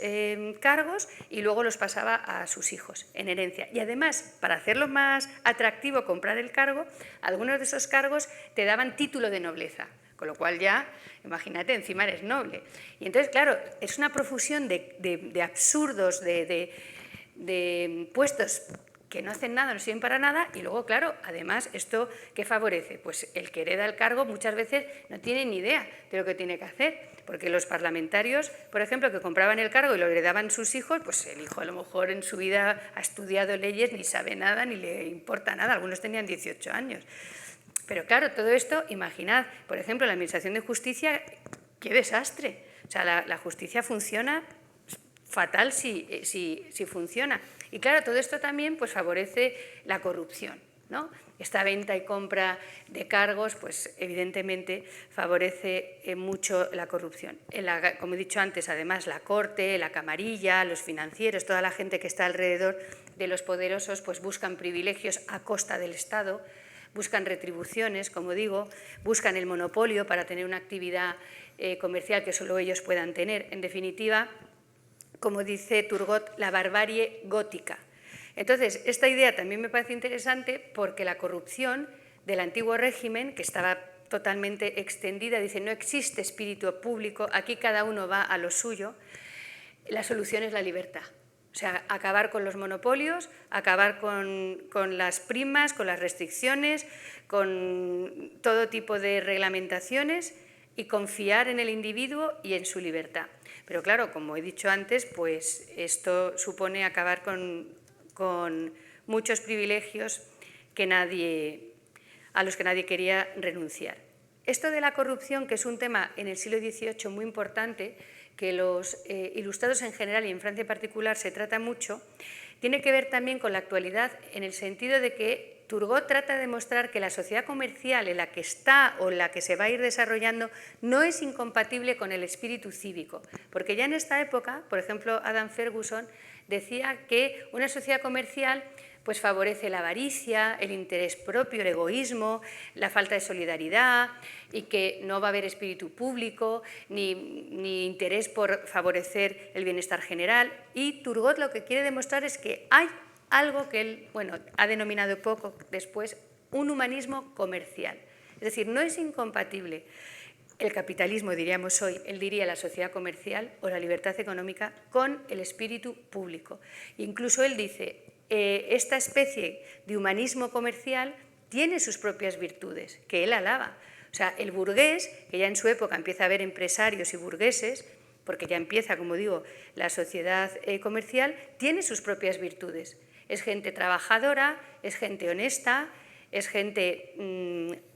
cargos y luego los pasaba a sus hijos en herencia. Y además, para hacerlo más atractivo comprar el cargo, algunos de esos cargos te daban título de nobleza, con lo cual ya, imagínate, encima eres noble. Y entonces, claro, es una profusión de absurdos, de puestos que no hacen nada, no sirven para nada, y luego, claro, además, ¿esto qué favorece? Pues el que hereda el cargo muchas veces no tiene ni idea de lo que tiene que hacer, porque los parlamentarios, por ejemplo, que compraban el cargo y lo heredaban sus hijos, pues el hijo a lo mejor en su vida ha estudiado leyes, ni sabe nada, ni le importa nada, algunos tenían 18 años. Pero claro, todo esto, imaginad, por ejemplo, la Administración de Justicia, qué desastre. O sea, la justicia funciona fatal si funciona. Y claro, todo esto también pues, favorece la corrupción, ¿no? Esta venta y compra de cargos, pues evidentemente favorece mucho la corrupción. Como he dicho antes, además la corte, la camarilla, los financieros, toda la gente que está alrededor de los poderosos, pues buscan privilegios a costa del Estado, buscan retribuciones, como digo, buscan el monopolio para tener una actividad comercial que solo ellos puedan tener. En definitiva, como dice Turgot, la barbarie gótica. Entonces, esta idea también me parece interesante porque la corrupción del antiguo régimen, que estaba totalmente extendida, dice, no existe espíritu público, aquí cada uno va a lo suyo, la solución es la libertad. O sea, acabar con los monopolios, acabar con las primas, con las restricciones, con todo tipo de reglamentaciones y confiar en el individuo y en su libertad. Pero claro, como he dicho antes, pues esto supone acabar con muchos privilegios a los que nadie quería renunciar. Esto de la corrupción, que es un tema en el siglo XVIII muy importante, que los ilustrados en general y en Francia en particular se trata mucho, tiene que ver también con la actualidad en el sentido de que Turgot trata de demostrar que la sociedad comercial en la que está o en la que se va a ir desarrollando no es incompatible con el espíritu cívico, porque ya en esta época, por ejemplo, Adam Ferguson decía que una sociedad comercial pues favorece la avaricia, el interés propio, el egoísmo, la falta de solidaridad y que no va a haber espíritu público ni interés por favorecer el bienestar general. Y Turgot lo que quiere demostrar es que hay algo que él ha denominado poco después un humanismo comercial. Es decir, no es incompatible el capitalismo, diríamos hoy, él diría la sociedad comercial o la libertad económica con el espíritu público. Incluso él dice, esta especie de humanismo comercial tiene sus propias virtudes, que él alaba. O sea, el burgués, que ya en su época empieza a haber empresarios y burgueses, porque ya empieza, como digo, la sociedad comercial, tiene sus propias virtudes. Es gente trabajadora, es gente honesta, es gente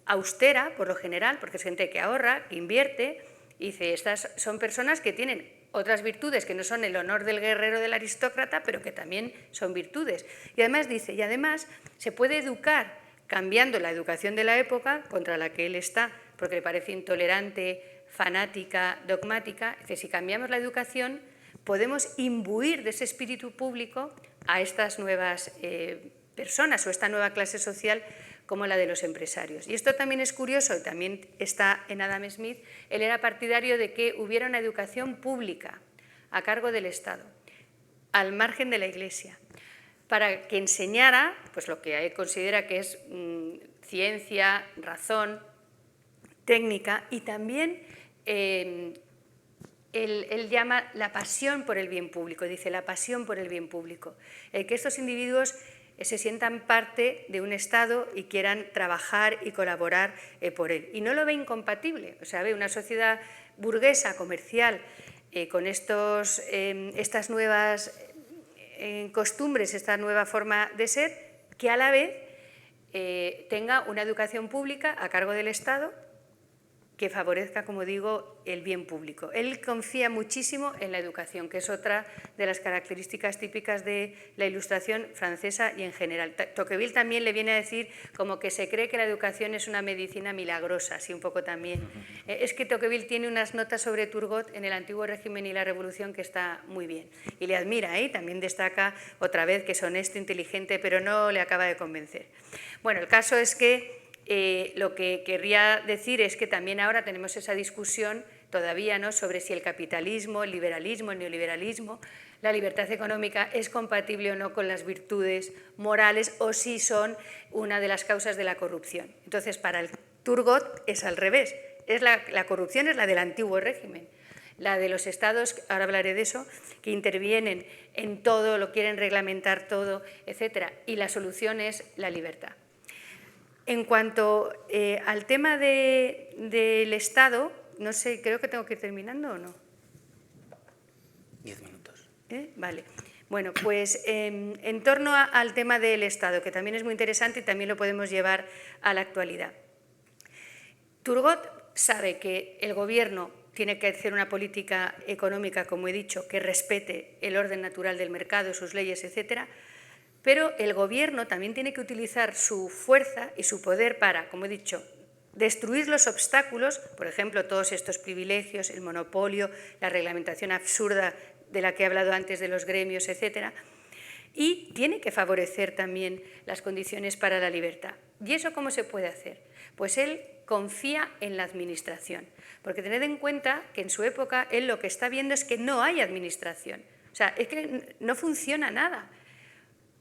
austera, por lo general, porque es gente que ahorra, que invierte, y dice, estas son personas que tienen otras virtudes que no son el honor del guerrero del aristócrata, pero que también son virtudes. Y además dice, y además se puede educar cambiando la educación de la época contra la que él está, porque le parece intolerante, fanática, dogmática. Dice, si cambiamos la educación, podemos imbuir de ese espíritu público a estas nuevas personas o esta nueva clase social como la de los empresarios. Y esto también es curioso, y también está en Adam Smith. Él era partidario de que hubiera una educación pública a cargo del Estado, al margen de la Iglesia, para que enseñara pues, lo que él considera que es ciencia, razón, técnica, y también él llama la pasión por el bien público, dice la pasión por el bien público, el que estos individuos se sientan parte de un Estado y quieran trabajar y colaborar por él. Y no lo ve incompatible, o sea, ve una sociedad burguesa, comercial, con estas nuevas costumbres, esta nueva forma de ser, que a la vez tenga una educación pública a cargo del Estado que favorezca, como digo, el bien público. Él confía muchísimo en la educación, que es otra de las características típicas de la Ilustración francesa y en general. Tocqueville también le viene a decir como que se cree que la educación es una medicina milagrosa, así un poco también. Es que Tocqueville tiene unas notas sobre Turgot en el antiguo régimen y la revolución que está muy bien. Y le admira, también destaca otra vez que es honesto, inteligente, pero no le acaba de convencer. Bueno, el caso es que lo que querría decir es que también ahora tenemos esa discusión todavía, ¿no?, sobre si el capitalismo, el liberalismo, el neoliberalismo, la libertad económica es compatible o no con las virtudes morales o si son una de las causas de la corrupción. Entonces, para el Turgot es al revés, la corrupción es la del antiguo régimen, la de los estados, ahora hablaré de eso, que intervienen en todo, lo quieren reglamentar todo, etcétera, y la solución es la libertad. En cuanto al tema del Estado, no sé, creo que tengo que ir terminando o no. 10 minutos. Vale. Bueno, pues en torno al tema del Estado, que también es muy interesante y también lo podemos llevar a la actualidad. Turgot sabe que el Gobierno tiene que hacer una política económica, como he dicho, que respete el orden natural del mercado, sus leyes, etcétera. Pero el Gobierno también tiene que utilizar su fuerza y su poder para, como he dicho, destruir los obstáculos, por ejemplo, todos estos privilegios, el monopolio, la reglamentación absurda de la que he hablado antes de los gremios, etcétera, y tiene que favorecer también las condiciones para la libertad. ¿Y eso cómo se puede hacer? Pues él confía en la Administración, porque tened en cuenta que en su época él lo que está viendo es que no hay Administración, o sea, es que no funciona nada.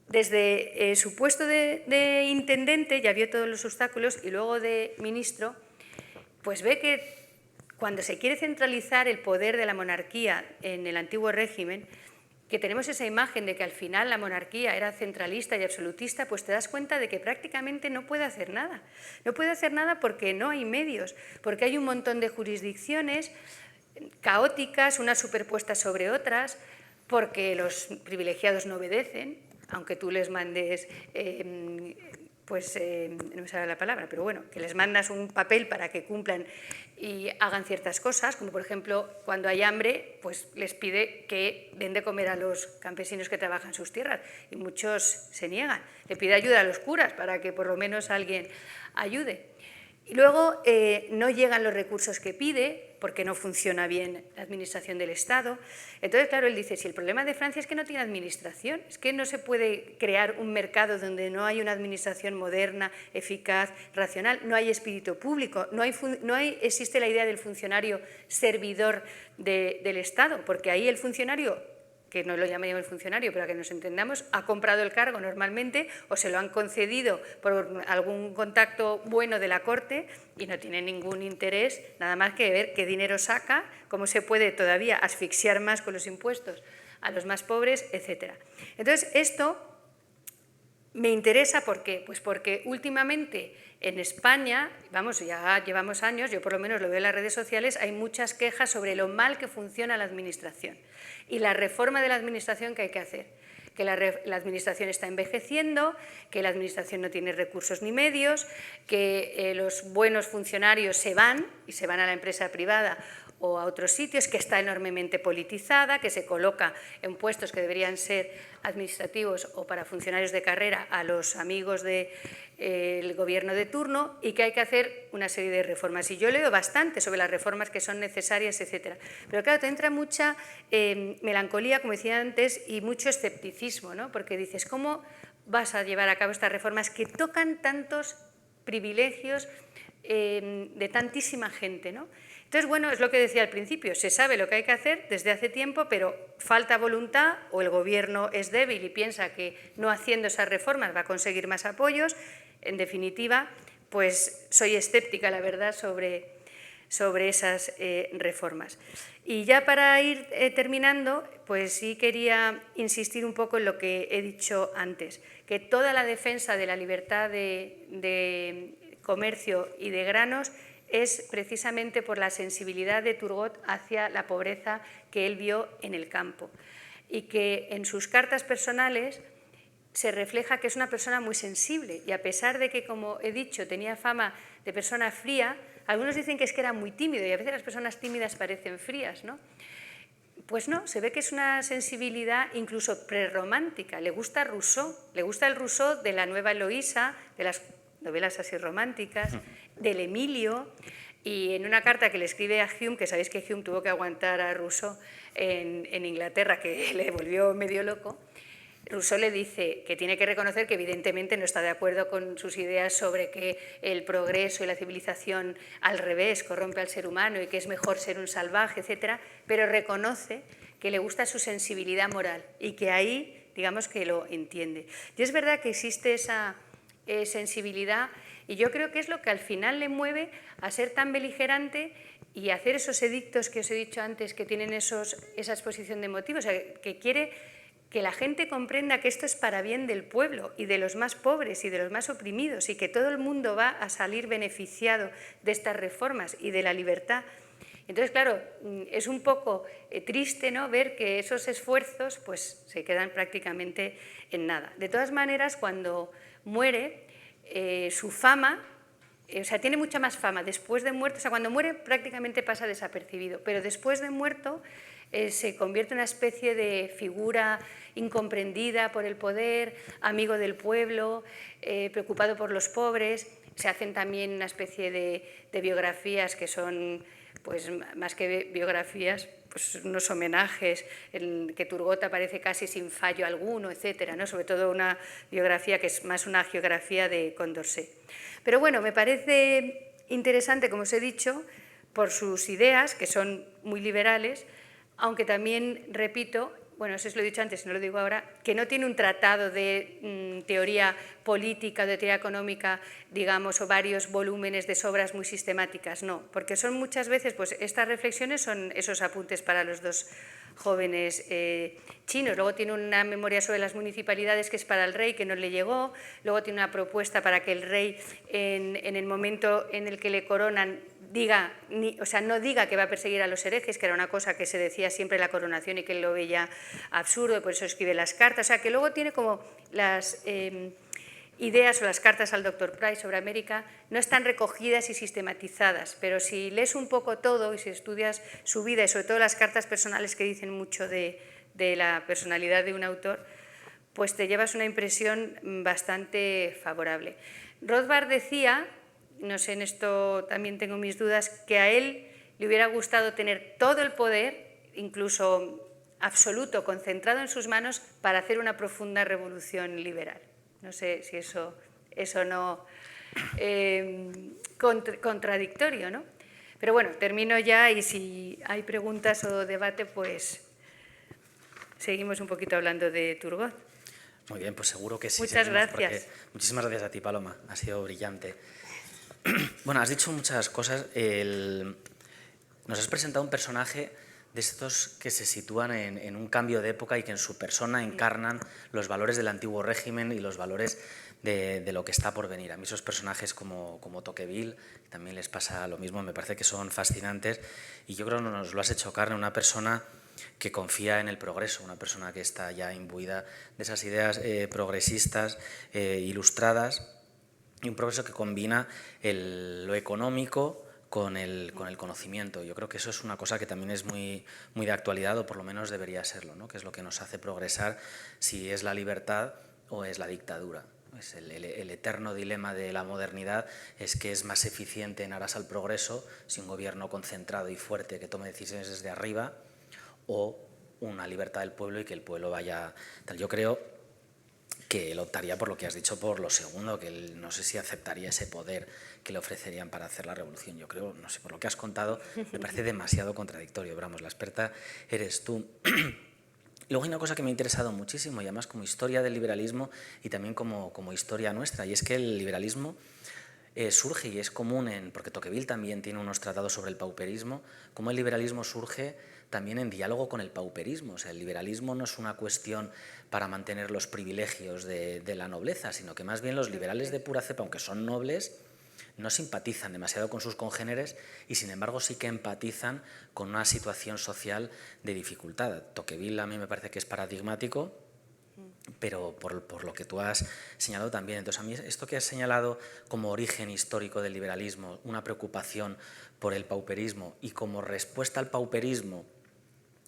Desde su puesto de intendente ya vio todos los obstáculos y luego de ministro, pues ve que cuando se quiere centralizar el poder de la monarquía en el antiguo régimen, que tenemos esa imagen de que al final la monarquía era centralista y absolutista, pues te das cuenta de que prácticamente no puede hacer nada. No puede hacer nada porque no hay medios, porque hay un montón de jurisdicciones caóticas, unas superpuestas sobre otras, porque los privilegiados no obedecen, aunque tú les mandes, no me sale la palabra, pero bueno, que les mandas un papel para que cumplan y hagan ciertas cosas, como por ejemplo, cuando hay hambre, pues les pide que den de comer a los campesinos que trabajan sus tierras, y muchos se niegan. Le pide ayuda a los curas para que por lo menos alguien ayude. Y luego no llegan los recursos que pide, porque no funciona bien la administración del Estado. Entonces, claro, él dice, si el problema de Francia es que no tiene administración, es que no se puede crear un mercado donde no hay una administración moderna, eficaz, racional, no hay espíritu público, existe la idea del funcionario servidor del Estado, porque ahí el funcionario, que no lo llamaremos el funcionario, pero a que nos entendamos, ha comprado el cargo normalmente o se lo han concedido por algún contacto bueno de la corte y no tiene ningún interés nada más que ver qué dinero saca, cómo se puede todavía asfixiar más con los impuestos a los más pobres, etc. Entonces, esto me interesa, ¿por qué? Pues porque últimamente en España, ya llevamos años, yo por lo menos lo veo en las redes sociales, hay muchas quejas sobre lo mal que funciona la administración y la reforma de la administración que hay que hacer, que la administración está envejeciendo, que la administración no tiene recursos ni medios, que los buenos funcionarios se van y se van a la empresa privada o a otros sitios, que está enormemente politizada, que se coloca en puestos que deberían ser administrativos o para funcionarios de carrera a los amigos del gobierno de turno y que hay que hacer una serie de reformas. Y yo leo bastante sobre las reformas que son necesarias, etcétera. Pero claro, te entra mucha melancolía, como decía antes, y mucho escepticismo, ¿no? Porque dices, ¿cómo vas a llevar a cabo estas reformas que tocan tantos privilegios de tantísima gente, ¿no? Entonces, bueno, es lo que decía al principio, se sabe lo que hay que hacer desde hace tiempo, pero falta voluntad o el Gobierno es débil y piensa que no haciendo esas reformas va a conseguir más apoyos. En definitiva, pues soy escéptica, la verdad, sobre esas reformas. Y ya para ir terminando, pues sí quería insistir un poco en lo que he dicho antes, que toda la defensa de la libertad de comercio y de granos es precisamente por la sensibilidad de Turgot hacia la pobreza que él vio en el campo y que en sus cartas personales se refleja que es una persona muy sensible y a pesar de que, como he dicho, tenía fama de persona fría, algunos dicen que es que era muy tímido y a veces las personas tímidas parecen frías, ¿no? Pues no, se ve que es una sensibilidad incluso prerromántica. Le gusta Rousseau, le gusta el Rousseau de la Nueva Eloísa, de las novelas así románticas, del Emilio, y en una carta que le escribe a Hume, que sabéis que Hume tuvo que aguantar a Rousseau en Inglaterra, que le volvió medio loco, Rousseau le dice que tiene que reconocer que evidentemente no está de acuerdo con sus ideas sobre que el progreso y la civilización al revés corrompe al ser humano y que es mejor ser un salvaje, etcétera, pero reconoce que le gusta su sensibilidad moral y que ahí, digamos, que lo entiende. Y es verdad que existe esa sensibilidad y yo creo que es lo que al final le mueve a ser tan beligerante y a hacer esos edictos que os he dicho antes que tienen esa exposición de motivos, o sea, que quiere que la gente comprenda que esto es para bien del pueblo y de los más pobres y de los más oprimidos y que todo el mundo va a salir beneficiado de estas reformas y de la libertad. Entonces, claro, es un poco triste, ¿no?, ver que esos esfuerzos pues, se quedan prácticamente en nada. De todas maneras, cuando muere, su fama, o sea, tiene mucha más fama después de muerto, o sea, cuando muere prácticamente pasa desapercibido, pero después de muerto se convierte en una especie de figura incomprendida por el poder, amigo del pueblo, preocupado por los pobres. Se hacen también una especie de biografías que son, pues más que biografías, pues unos homenajes en que Turgot aparece casi sin fallo alguno, etcétera, ¿no? Sobre todo una biografía que es más una geografía de Condorcet. Pero bueno, me parece interesante, como os he dicho, por sus ideas, que son muy liberales, aunque también, repito, bueno, eso os lo he dicho antes, no lo digo ahora, que no tiene un tratado de teoría política, de teoría económica, digamos, o varios volúmenes de obras muy sistemáticas, no, porque son muchas veces, pues estas reflexiones son esos apuntes para los dos jóvenes chinos. Luego tiene una memoria sobre las municipalidades que es para el rey, que no le llegó. Luego tiene una propuesta para que el rey, en el momento en el que le coronan, no diga que va a perseguir a los herejes, que era una cosa que se decía siempre en la coronación y que él lo veía absurdo, y por eso escribe las cartas. O sea, que luego tiene como las ideas o las cartas al Dr. Price sobre América no están recogidas y sistematizadas, pero si lees un poco todo y si estudias su vida y sobre todo las cartas personales que dicen mucho de la personalidad de un autor, pues te llevas una impresión bastante favorable. Rothbard decía, no sé, en esto también tengo mis dudas, que a él le hubiera gustado tener todo el poder, incluso absoluto, concentrado en sus manos para hacer una profunda revolución liberal. No sé si eso no contradictorio, ¿no? Pero bueno, termino ya y si hay preguntas o debate, pues seguimos un poquito hablando de Turgot. Muy bien, pues seguro que sí. Muchas gracias. Muchísimas gracias a ti, Paloma. Ha sido brillante. Bueno, has dicho muchas cosas. Nos has presentado un personaje de estos que se sitúan en un cambio de época y que en su persona encarnan los valores del antiguo régimen y los valores de lo que está por venir. A mí esos personajes como Tocqueville, también les pasa lo mismo, me parece que son fascinantes y yo creo que nos lo has hecho carne, una persona que confía en el progreso, una persona que está ya imbuida de esas ideas progresistas, ilustradas, y un progreso que combina lo económico con el conocimiento. Yo creo que eso es una cosa que también es muy de actualidad, o por lo menos debería serlo, ¿no? Que es lo que nos hace progresar, si es la libertad o es la dictadura. Es el eterno dilema de la modernidad es que es más eficiente en aras al progreso si un gobierno concentrado y fuerte que tome decisiones desde arriba, o una libertad del pueblo y que el pueblo vaya tal. Yo creo que él optaría por lo que has dicho, por lo segundo, que él no sé si aceptaría ese poder que le ofrecerían para hacer la revolución. Yo creo, no sé, por lo que has contado, me parece demasiado contradictorio. Pero vamos, la experta eres tú. Luego hay una cosa que me ha interesado muchísimo, y además como historia del liberalismo y también como historia nuestra, y es que el liberalismo surge y es común, porque Tocqueville también tiene unos tratados sobre el pauperismo, como el liberalismo surge también en diálogo con el pauperismo. O sea, el liberalismo no es una cuestión para mantener los privilegios de la nobleza, sino que más bien los liberales de pura cepa, aunque son nobles, no simpatizan demasiado con sus congéneres y sin embargo sí que empatizan con una situación social de dificultad. Tocqueville a mí me parece que es paradigmático, pero por lo que tú has señalado también. Entonces, a mí esto que has señalado como origen histórico del liberalismo, una preocupación por el pauperismo y como respuesta al pauperismo,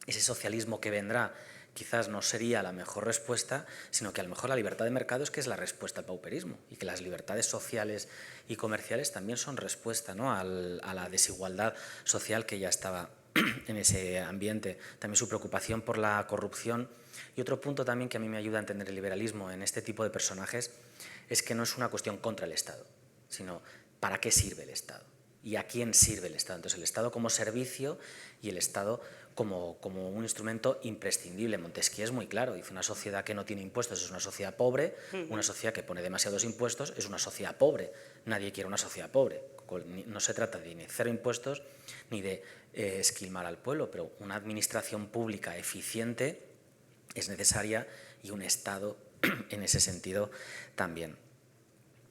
ese socialismo que vendrá, quizás no sería la mejor respuesta, sino que a lo mejor la libertad de mercado es que es la respuesta al pauperismo y que las libertades sociales y comerciales también son respuesta, ¿no?, a la desigualdad social que ya estaba en ese ambiente. También su preocupación por la corrupción. Y otro punto también que a mí me ayuda a entender el liberalismo en este tipo de personajes es que no es una cuestión contra el Estado, sino para qué sirve el Estado y a quién sirve el Estado. Entonces, el Estado como servicio y el Estado como un instrumento imprescindible. Montesquieu es muy claro, dice: una sociedad que no tiene impuestos es una sociedad pobre, una sociedad que pone demasiados impuestos es una sociedad pobre. Nadie quiere una sociedad pobre. No se trata de ni cero impuestos ni de esquilmar al pueblo, pero una administración pública eficiente es necesaria y un Estado en ese sentido también.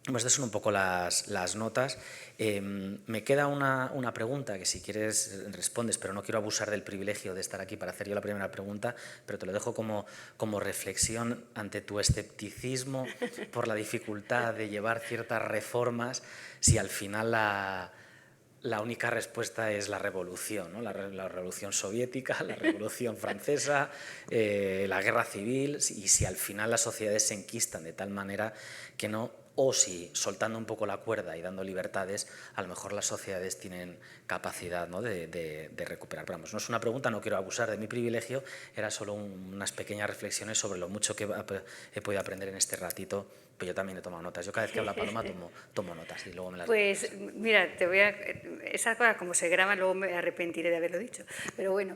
Pues estas son un poco las notas. Me queda una pregunta que si quieres respondes, pero no quiero abusar del privilegio de estar aquí para hacer yo la primera pregunta, pero te lo dejo como reflexión ante tu escepticismo por la dificultad de llevar ciertas reformas, si al final la única respuesta es la revolución, ¿no? La revolución soviética, la revolución francesa, la guerra civil, y si al final las sociedades se enquistan de tal manera que no, o si soltando un poco la cuerda y dando libertades, a lo mejor las sociedades tienen capacidad, ¿no?, de recuperar. Pero vamos, no es una pregunta, no quiero abusar de mi privilegio, era solo unas pequeñas reflexiones sobre lo mucho que he podido aprender en este ratito. Pero yo también he tomado notas. Yo cada vez que habla Paloma tomo notas y luego me las... Pues mira, esa cosa como se graba, luego me arrepentiré de haberlo dicho. Pero bueno,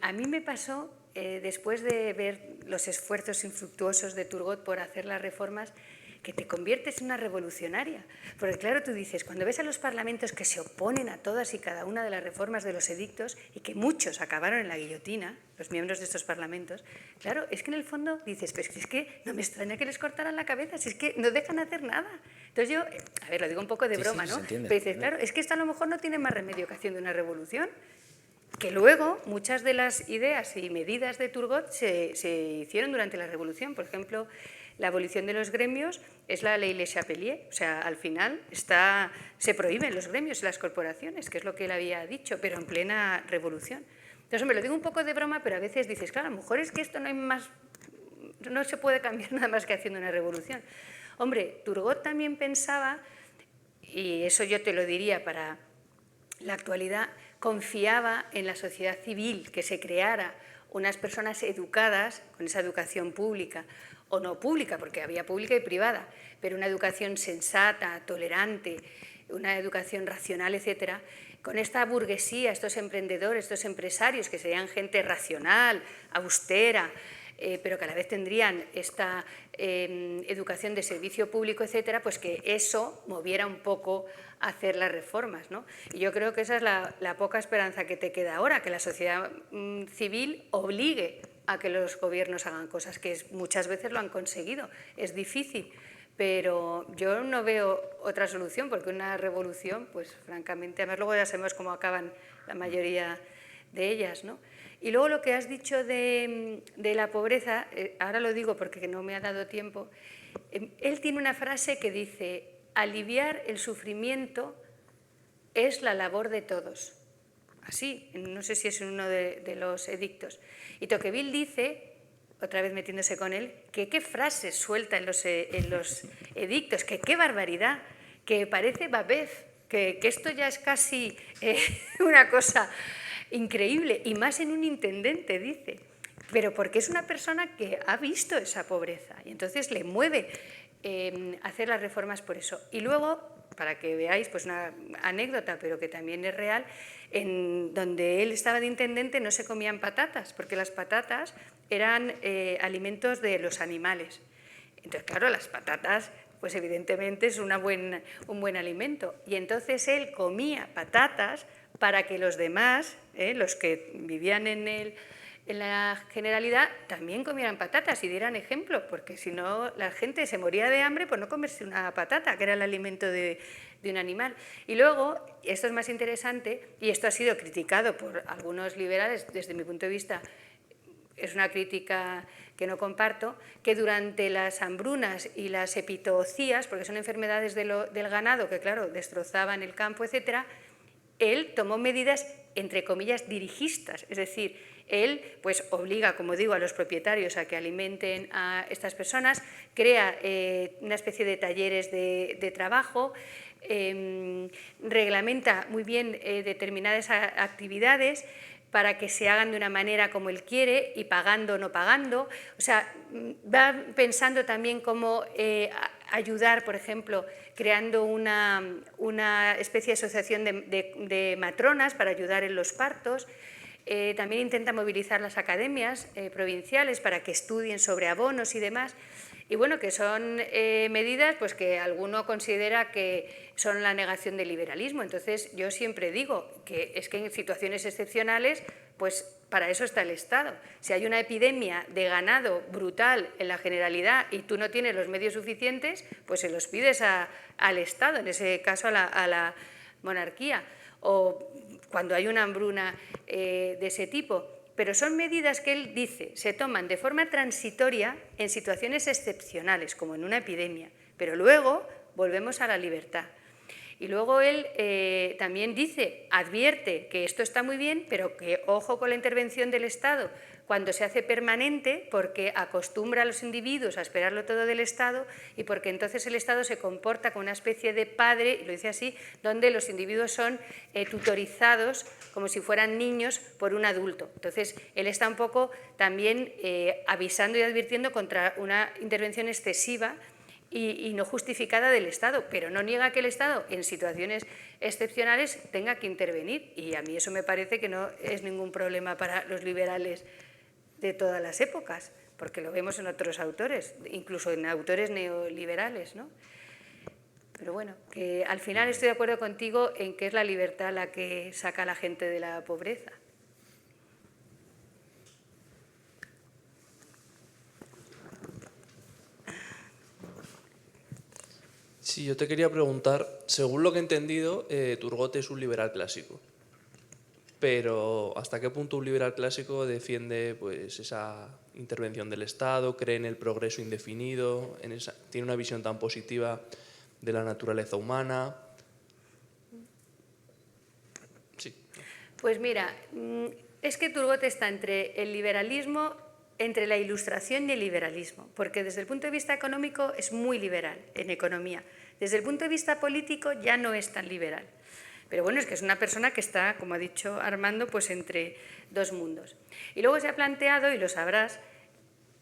a mí me pasó, después de ver los esfuerzos infructuosos de Turgot por hacer las reformas, que te conviertes en una revolucionaria. Porque claro, tú dices, cuando ves a los parlamentos que se oponen a todas y cada una de las reformas de los edictos y que muchos acabaron en la guillotina, los miembros de estos parlamentos, claro, es que en el fondo dices, pues es que no me extraña que les cortaran la cabeza, si es que no dejan hacer nada. Entonces yo, a ver, lo digo un poco de broma, ¿no? Pero dices, claro, es que esto a lo mejor no tiene más remedio que haciendo una revolución. Que luego muchas de las ideas y medidas de Turgot se hicieron durante la revolución. Por ejemplo, la abolición de los gremios es la ley Le Chapelier. O sea, al final se prohíben los gremios y las corporaciones, que es lo que él había dicho, pero en plena revolución. Entonces, me lo digo un poco de broma, pero a veces dices, claro, a lo mejor es que esto no se puede cambiar nada más que haciendo una revolución. Hombre, Turgot también pensaba, y eso yo te lo diría para la actualidad, confiaba en la sociedad civil, que se creara unas personas educadas, con esa educación pública, o no pública, porque había pública y privada, pero una educación sensata, tolerante, una educación racional, etcétera, con esta burguesía, estos emprendedores, estos empresarios, que serían gente racional, austera, pero que a la vez tendrían esta educación de servicio público, etcétera, pues que eso moviera un poco a hacer las reformas, ¿no? Y yo creo que esa es la poca esperanza que te queda ahora, que la sociedad civil obligue a que los gobiernos hagan cosas, que muchas veces lo han conseguido. Es difícil, pero yo no veo otra solución, porque una revolución, pues francamente, además luego ya sabemos cómo acaban la mayoría de ellas, ¿no? Y luego lo que has dicho de la pobreza, ahora lo digo porque no me ha dado tiempo, él tiene una frase que dice: aliviar el sufrimiento es la labor de todos. Así, no sé si es uno de los edictos. Y Tocqueville dice, otra vez metiéndose con él, que qué frases suelta en los edictos, que qué barbaridad, que parece Babel, que esto ya es casi una cosa increíble, y más en un intendente, dice. pero porque es una persona que ha visto esa pobreza y entonces le mueve hacer las reformas por eso. Y luego, para que veáis pues una anécdota, pero que también es real, en donde él estaba de intendente no se comían patatas, porque las patatas eran alimentos de los animales. Entonces, claro, las patatas, pues evidentemente es un buen alimento. Y entonces él comía patatas para que los demás, los que vivían en la Generalidad, también comieran patatas y dieran ejemplo, porque si no la gente se moría de hambre por no comerse una patata, que era el alimento de un animal. Y luego, esto es más interesante, y esto ha sido criticado por algunos liberales, desde mi punto de vista, es una crítica que no comparto, que durante las hambrunas y las epitoocías, porque son enfermedades del ganado que, claro, destrozaban el campo, etcétera, él tomó medidas, entre comillas, dirigistas, es decir, él pues obliga, como digo, a los propietarios a que alimenten a estas personas, crea una especie de talleres de trabajo, reglamenta muy bien determinadas actividades para que se hagan de una manera como él quiere y pagando o no pagando. O sea, va pensando también cómo ayudar, por ejemplo, creando una especie de asociación de matronas para ayudar en los partos. También intenta movilizar las academias provinciales para que estudien sobre abonos y demás. Y bueno, que son medidas pues, que alguno considera que son la negación del liberalismo. Entonces, yo siempre digo que es que en situaciones excepcionales, pues para eso está el Estado. Si hay una epidemia de ganado brutal en la Generalidad y tú no tienes los medios suficientes, pues se los pides al Estado, en ese caso a la monarquía. O cuando hay una hambruna de ese tipo. Pero son medidas que él dice se toman de forma transitoria en situaciones excepcionales, como en una epidemia, pero luego volvemos a la libertad. Y luego él también dice, advierte que esto está muy bien, pero que ojo con la intervención del Estado cuando se hace permanente, porque acostumbra a los individuos a esperarlo todo del Estado y porque entonces el Estado se comporta como una especie de padre, y lo dice así, donde los individuos son tutorizados como si fueran niños por un adulto. Entonces, él está un poco también avisando y advirtiendo contra una intervención excesiva y no justificada del Estado, pero no niega que el Estado en situaciones excepcionales tenga que intervenir, y a mí eso me parece que no es ningún problema para los liberales de todas las épocas, porque lo vemos en otros autores, incluso en autores neoliberales, ¿no? Pero bueno, que al final estoy de acuerdo contigo en que es la libertad la que saca a la gente de la pobreza. Sí, yo te quería preguntar, según lo que he entendido, Turgot es un liberal clásico. Pero ¿hasta qué punto un liberal clásico defiende pues, esa intervención del Estado, cree en el progreso indefinido, tiene una visión tan positiva de la naturaleza humana? Sí. Pues mira, es que Turgot está entre el liberalismo, entre la Ilustración y el liberalismo, porque desde el punto de vista económico es muy liberal en economía. Desde el punto de vista político ya no es tan liberal. Pero bueno, es que es una persona que está, como ha dicho Armando, pues entre dos mundos. Y luego se ha planteado, y lo sabrás,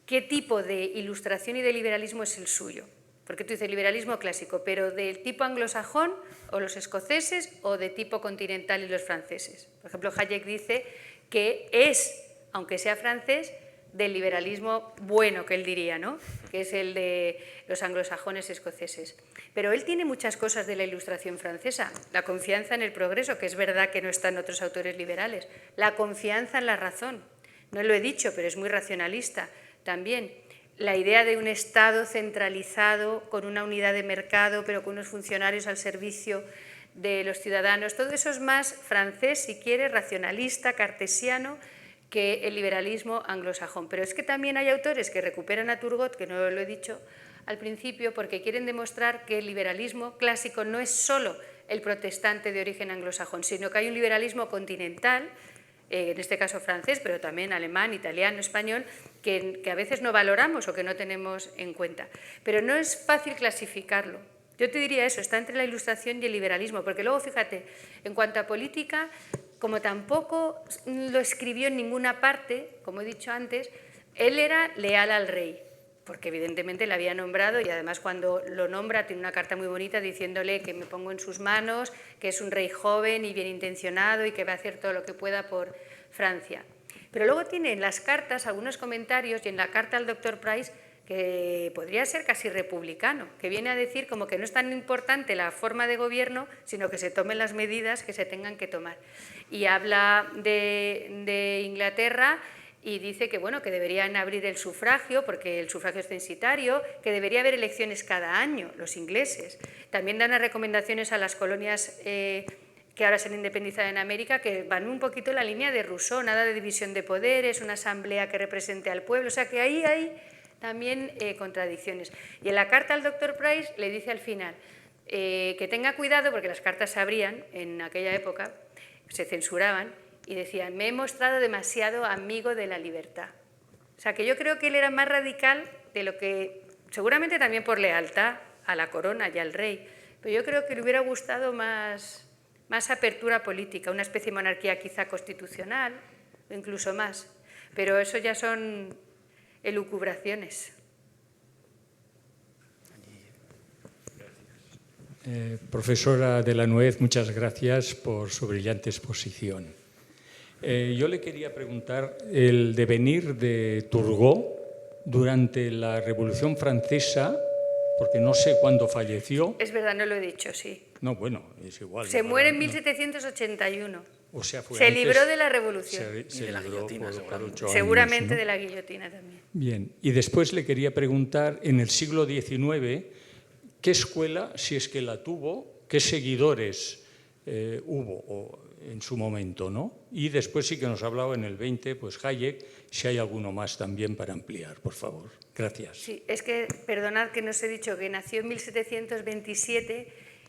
qué tipo de ilustración y de liberalismo es el suyo. Porque tú dices liberalismo clásico, pero del tipo anglosajón o los escoceses o de tipo continental y los franceses. Por ejemplo, Hayek dice que es, aunque sea francés, del liberalismo bueno, que él diría, ¿no? Que es el de los anglosajones escoceses. Pero él tiene muchas cosas de la Ilustración francesa. La confianza en el progreso, que es verdad que no está en otros autores liberales. La confianza en la razón. No lo he dicho, pero es muy racionalista también. La idea de un Estado centralizado, con una unidad de mercado, pero con unos funcionarios al servicio de los ciudadanos. Todo eso es más francés, si quiere, racionalista, cartesiano, que el liberalismo anglosajón. Pero es que también hay autores que recuperan a Turgot, que no lo he dicho al principio, porque quieren demostrar que el liberalismo clásico no es solo el protestante de origen anglosajón, sino que hay un liberalismo continental, en este caso francés, pero también alemán, italiano, español, que a veces no valoramos o que no tenemos en cuenta. Pero no es fácil clasificarlo. Yo te diría eso, está entre la Ilustración y el liberalismo, porque luego, fíjate, en cuanto a política, como tampoco lo escribió en ninguna parte, como he dicho antes, él era leal al rey, porque evidentemente le había nombrado y además cuando lo nombra tiene una carta muy bonita diciéndole que me pongo en sus manos, que es un rey joven y bien intencionado y que va a hacer todo lo que pueda por Francia. Pero luego tiene en las cartas algunos comentarios y en la carta al doctor Price que podría ser casi republicano, que viene a decir como que no es tan importante la forma de gobierno, sino que se tomen las medidas que se tengan que tomar. Y habla de Inglaterra y dice que, bueno, que deberían abrir el sufragio, porque el sufragio es censitario, que debería haber elecciones cada año, los ingleses. También dan unas recomendaciones a las colonias que ahora se han independizado en América, que van un poquito en la línea de Rousseau, nada de división de poderes, una asamblea que represente al pueblo, o sea que ahí hay también contradicciones. Y en la carta al doctor Price le dice al final que tenga cuidado, porque las cartas se abrían en aquella época, se censuraban, y decían, me he mostrado demasiado amigo de la libertad. O sea, que yo creo que él era más radical de lo que, seguramente también por lealtad a la corona y al rey, pero yo creo que le hubiera gustado más apertura política, una especie de monarquía quizá constitucional, o incluso más. Pero eso ya son elucubraciones. Profesora de la Nuez, muchas gracias por su brillante exposición. Yo le quería preguntar el devenir de Turgot durante la Revolución Francesa, porque no sé cuándo falleció. Es verdad, no lo he dicho, sí. No, bueno, es igual. Se muere en 1781. O sea, se libró de la Revolución. Se de la guillotina, seguramente de la guillotina también. Bien, y después le quería preguntar, en el siglo XIX, ¿qué escuela, si es que la tuvo, qué seguidores hubo en su momento, ¿no? Y después sí que nos ha hablado en el 20, pues Hayek, si hay alguno más también para ampliar, por favor. Gracias. Sí, es que, perdonad que no os he dicho que nació en 1727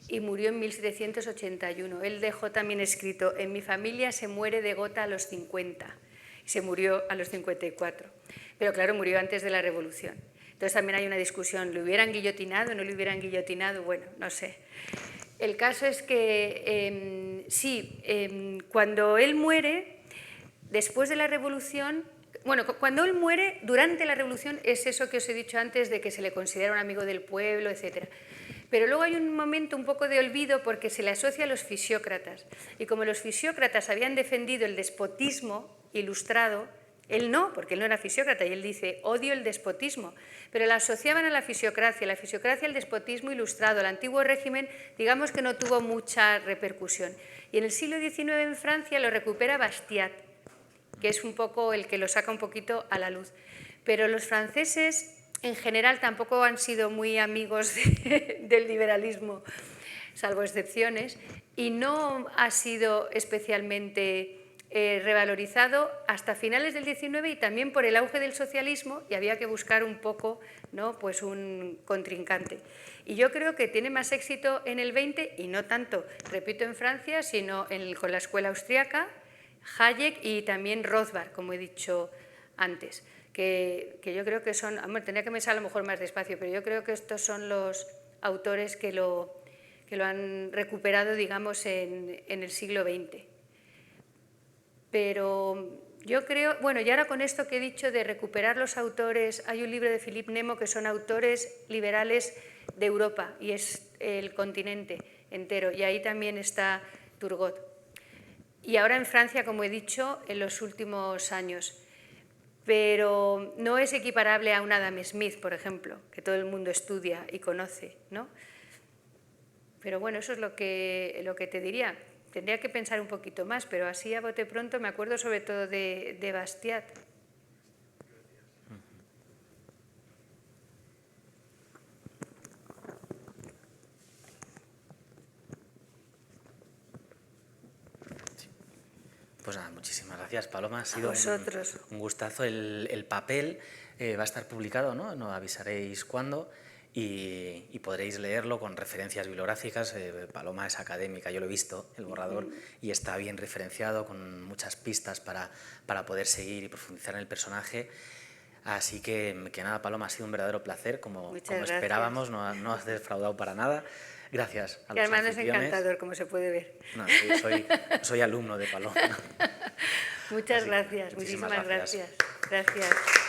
y murió en 1781. Él dejó también escrito, en mi familia se muere de gota a los 50, y se murió a los 54. Pero claro, murió antes de la Revolución. Entonces también hay una discusión, ¿lo hubieran guillotinado, no lo hubieran guillotinado? Bueno, no sé. El caso es que cuando él muere, después de la Revolución, bueno, cuando él muere, durante la Revolución es eso que os he dicho antes de que se le considera un amigo del pueblo, etc. Pero luego hay un momento un poco de olvido porque se le asocia a los fisiócratas. Y como los fisiócratas habían defendido el despotismo ilustrado, él no, porque él no era fisiócrata y él dice, odio el despotismo, pero la asociaban a la fisiocracia el despotismo ilustrado, el antiguo régimen, digamos que no tuvo mucha repercusión. Y en el siglo XIX en Francia lo recupera Bastiat, que es un poco el que lo saca un poquito a la luz. Pero los franceses en general tampoco han sido muy amigos del liberalismo, salvo excepciones, y no ha sido especialmente revalorizado hasta finales del XIX y también por el auge del socialismo, y había que buscar un poco, ¿no?, pues un contrincante. Y yo creo que tiene más éxito en el 20, y no tanto, repito, en Francia, sino con la escuela austriaca, Hayek y también Rothbard, como he dicho antes, que yo creo que son, tendría que pensar a lo mejor más despacio, pero yo creo que estos son los autores que lo han recuperado, digamos, en el siglo XX. Pero yo creo, bueno, y ahora con esto que he dicho de recuperar los autores, hay un libro de Philippe Nemo que son autores liberales de Europa y es el continente entero, y ahí también está Turgot. Y ahora en Francia, como he dicho, en los últimos años. Pero no es equiparable a un Adam Smith, por ejemplo, que todo el mundo estudia y conoce, ¿no? Pero bueno, eso es lo que te diría. Tendría que pensar un poquito más, pero así a bote pronto me acuerdo sobre todo de Bastiat. Pues nada, muchísimas gracias, Paloma. Ha sido un gustazo. El papel va a estar publicado, ¿no? Nos avisaréis cuándo. Y podréis leerlo con referencias bibliográficas. Paloma es académica, yo lo he visto, el borrador, y está bien referenciado, con muchas pistas para poder seguir y profundizar en el personaje. Así que nada, Paloma, ha sido un verdadero placer, como Muchas esperábamos, no has defraudado para nada. Gracias a Y los además es anfitriones. encantador, como se puede ver. No, soy alumno de Paloma. Muchas gracias, muchísimas muchísimas gracias. gracias. Gracias.